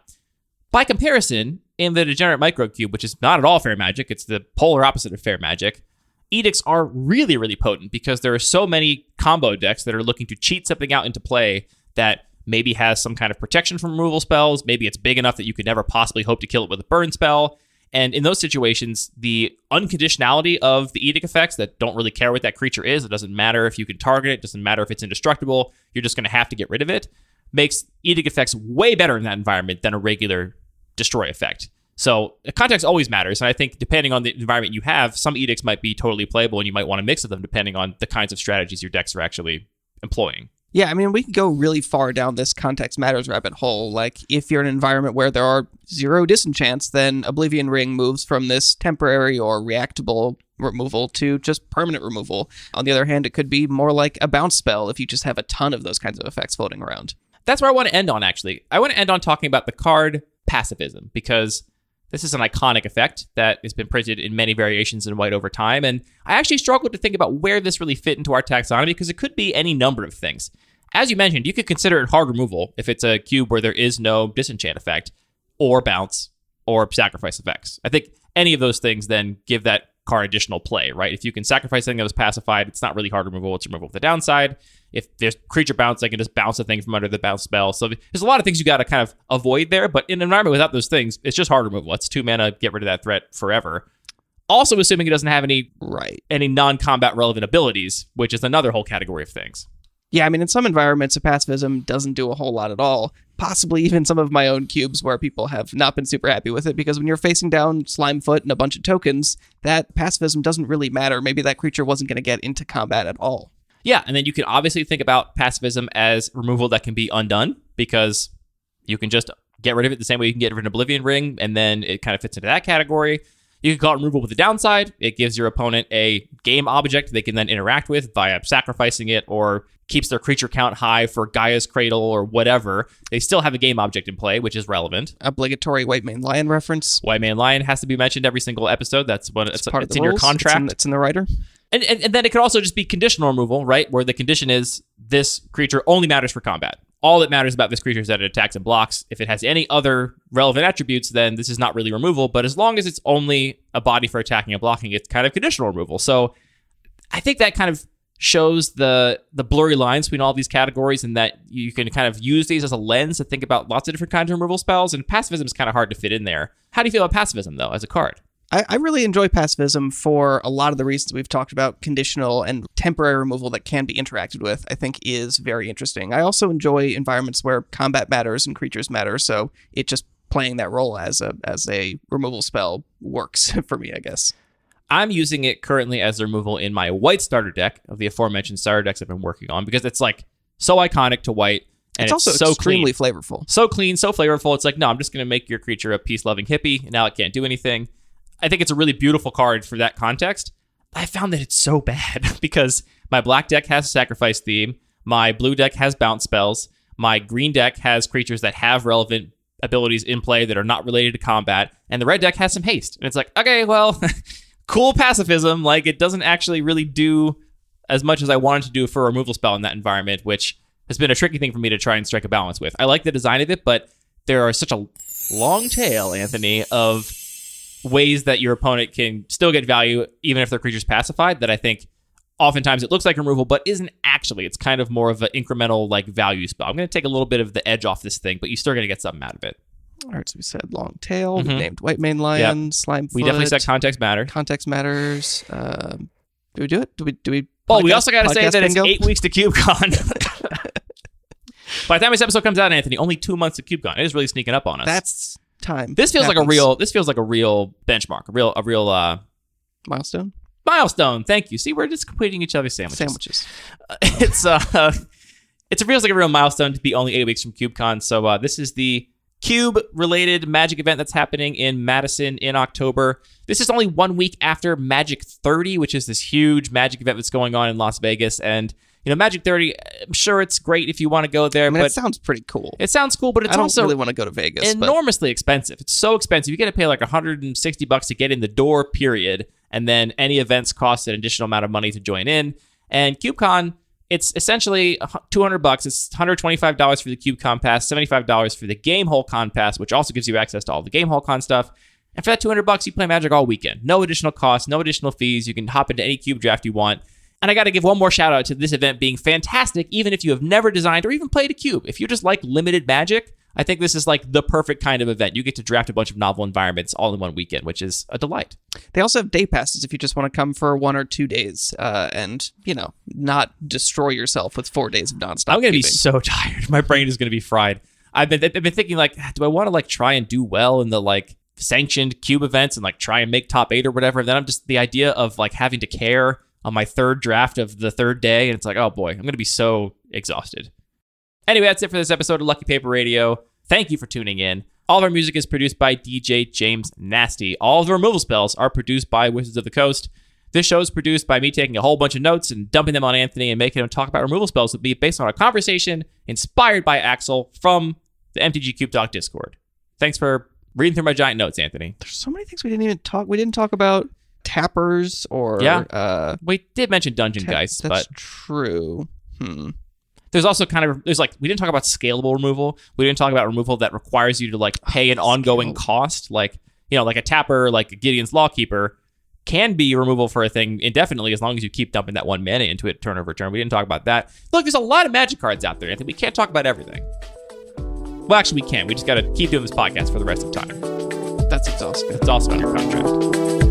By comparison, in the Degenerate Microcube, which is not at all fair Magic, it's the polar opposite of fair Magic, edicts are really, really potent because there are so many combo decks that are looking to cheat something out into play that maybe has some kind of protection from removal spells. Maybe it's big enough that you could never possibly hope to kill it with a burn spell. And in those situations, the unconditionality of the edict effects that don't really care what that creature is, it doesn't matter if you can target it, doesn't matter if it's indestructible, you're just going to have to get rid of it, makes edict effects way better in that environment than a regular destroy effect. So context always matters. And I think depending on the environment you have, some edicts might be totally playable and you might want to mix with them depending on the kinds of strategies your decks are actually employing. Yeah, I mean, we can go really far down this context matters rabbit hole. Like, if you're in an environment where there are 0 disenchants, then Oblivion Ring moves from this temporary or reactable removal to just permanent removal. On the other hand, it could be more like a bounce spell if you just have a ton of those kinds of effects floating around. That's where I want to end on, actually. I want to end on talking about the card pacifism, because this is an iconic effect that has been printed in many variations in white over time, and I actually struggled to think about where this really fit into our taxonomy, because it could be any number of things. As you mentioned, you could consider it hard removal if it's a cube where there is no disenchant effect, or bounce, or sacrifice effects. I think any of those things then give that card additional play, right? If you can sacrifice something that was pacified, it's not really hard removal, it's removal with the downside. If there's creature bounce, I can just bounce a thing from under the bounce spell. So there's a lot of things you got to kind of avoid there, but in an environment without those things, it's just hard removal. It's 2 mana, get rid of that threat forever. Also assuming it doesn't have any non-combat relevant abilities, which is another whole category of things. Yeah, I mean, in some environments, a pacifism doesn't do a whole lot at all. Possibly even some of my own cubes where people have not been super happy with it, because when you're facing down Slimefoot and a bunch of tokens, that pacifism doesn't really matter. Maybe that creature wasn't going to get into combat at all. Yeah, and then you can obviously think about pacifism as removal that can be undone, because you can just get rid of it the same way you can get rid of an Oblivion Ring, and then it kind of fits into that category. You can call it removal with the downside. It gives your opponent a game object they can then interact with via sacrificing it, or keeps their creature count high for Gaia's Cradle or whatever. They still have a game object in play, which is relevant. Obligatory White Mane Lion reference. White Mane Lion has to be mentioned every single episode. That's what it's part of the in rules. your contract. It's in the writer. And then it could also just be conditional removal, right? Where the condition is this creature only matters for combat. All that matters about this creature is that it attacks and blocks. If it has any other relevant attributes, then this is not really removal. But as long as it's only a body for attacking and blocking, it's kind of conditional removal. So I think that kind of shows the blurry lines between all these categories, and that you can kind of use these as a lens to think about lots of different kinds of removal spells. And pacifism is kind of hard to fit in there. How do you feel about pacifism, though, as a card? I really enjoy pacifism for a lot of the reasons we've talked about. Conditional and temporary removal that can be interacted with, I think, is very interesting. I also enjoy environments where combat matters and creatures matter, so it just playing that role as a removal spell works for me, I guess. I'm using it currently as removal in my white starter deck of the aforementioned starter decks I've been working on, because it's like so iconic to white. And it's also so extremely clean. flavorful. So clean, so flavorful. It's like, no, I'm just going to make your creature a peace-loving hippie, and now it can't do anything. I think it's a really beautiful card for that context. I found that it's so bad because my black deck has a sacrifice theme, my blue deck has bounce spells, my green deck has creatures that have relevant abilities in play that are not related to combat, and the red deck has some haste. And it's like, okay, well, cool pacifism. Like, it doesn't actually really do as much as I wanted to do for a removal spell in that environment, which has been a tricky thing for me to try and strike a balance with. I like the design of it, but there are such a long tail, Anthony, of ways that your opponent can still get value even if their creature's pacified, that I think oftentimes it looks like removal but isn't actually. It's kind of more of an incremental like value spell. I'm going to take a little bit of the edge off this thing, but you're still going to get something out of it. All right, so we said long tail, we named White Mane Lion, Slimefoot. We definitely said context matter. Context matters. Do we do it? Do we Oh, we also got to say that bingo? It's 8 weeks to CubeCon. By the time this episode comes out, Anthony, only 2 months to CubeCon. It is really sneaking up on us. That's time. This feels like a real benchmark, a real milestone. Thank you. See, we're just completing each other's sandwiches. It feels like a real milestone to be only 8 weeks from CubeCon. So this is the Cube-related Magic event that's happening in Madison in October. This is only 1 week after Magic 30, which is this huge Magic event that's going on in Las Vegas. And Magic 30, I'm sure it's great if you want to go there. I mean, but it sounds pretty cool. It sounds cool, but it's also really want to go to Vegas. Enormously expensive. It's so expensive. You got to pay like $160 to get in the door, period. And then any events cost an additional amount of money to join in. And CubeCon, it's essentially $200. It's $125 for the CubeCon pass, $75 for the Game Hole Con pass, which also gives you access to all the Game Hole Con stuff. And for that $200, you play Magic all weekend. No additional costs, no additional fees. You can hop into any Cube draft you want. And I got to give one more shout out to this event being fantastic, even if you have never designed or even played a cube. If you just like limited Magic, I think this is like the perfect kind of event. You get to draft a bunch of novel environments all in one weekend, which is a delight. They also have day passes if you just want to come for 1 or 2 days and, not destroy yourself with 4 days of nonstop. I'm going to be so tired. My brain is going to be fried. I've been thinking like, do I want to like try and do well in the like sanctioned cube events and like try and make top 8 or whatever? And then I'm just the idea of like having to care on my third draft of the third day, and it's like, oh boy, I'm going to be so exhausted. Anyway, that's it for this episode of Lucky Paper Radio. Thank you for tuning in. All of our music is produced by DJ James Nasty. All of the removal spells are produced by Wizards of the Coast. This show is produced by me taking a whole bunch of notes and dumping them on Anthony and making him talk about removal spells with me based on a conversation inspired by Axel from the MTG Cube Talk Discord. Thanks for reading through my giant notes, Anthony. There's so many things we didn't even talk. We didn't talk about tappers or we did mention dungeon geist, that's but true. There's also we didn't talk about scalable removal. We didn't talk about removal that requires you to like pay an ongoing cost, like like a tapper, like a Gideon's Lawkeeper can be removal for a thing indefinitely as long as you keep dumping that 1 mana into it turn over turn. We didn't talk about that. Look, there's a lot of Magic cards out there, Anthony. We can't talk about everything. Well, actually, we can. We just got to keep doing this podcast for the rest of time. That's exhausting. It's also under contract.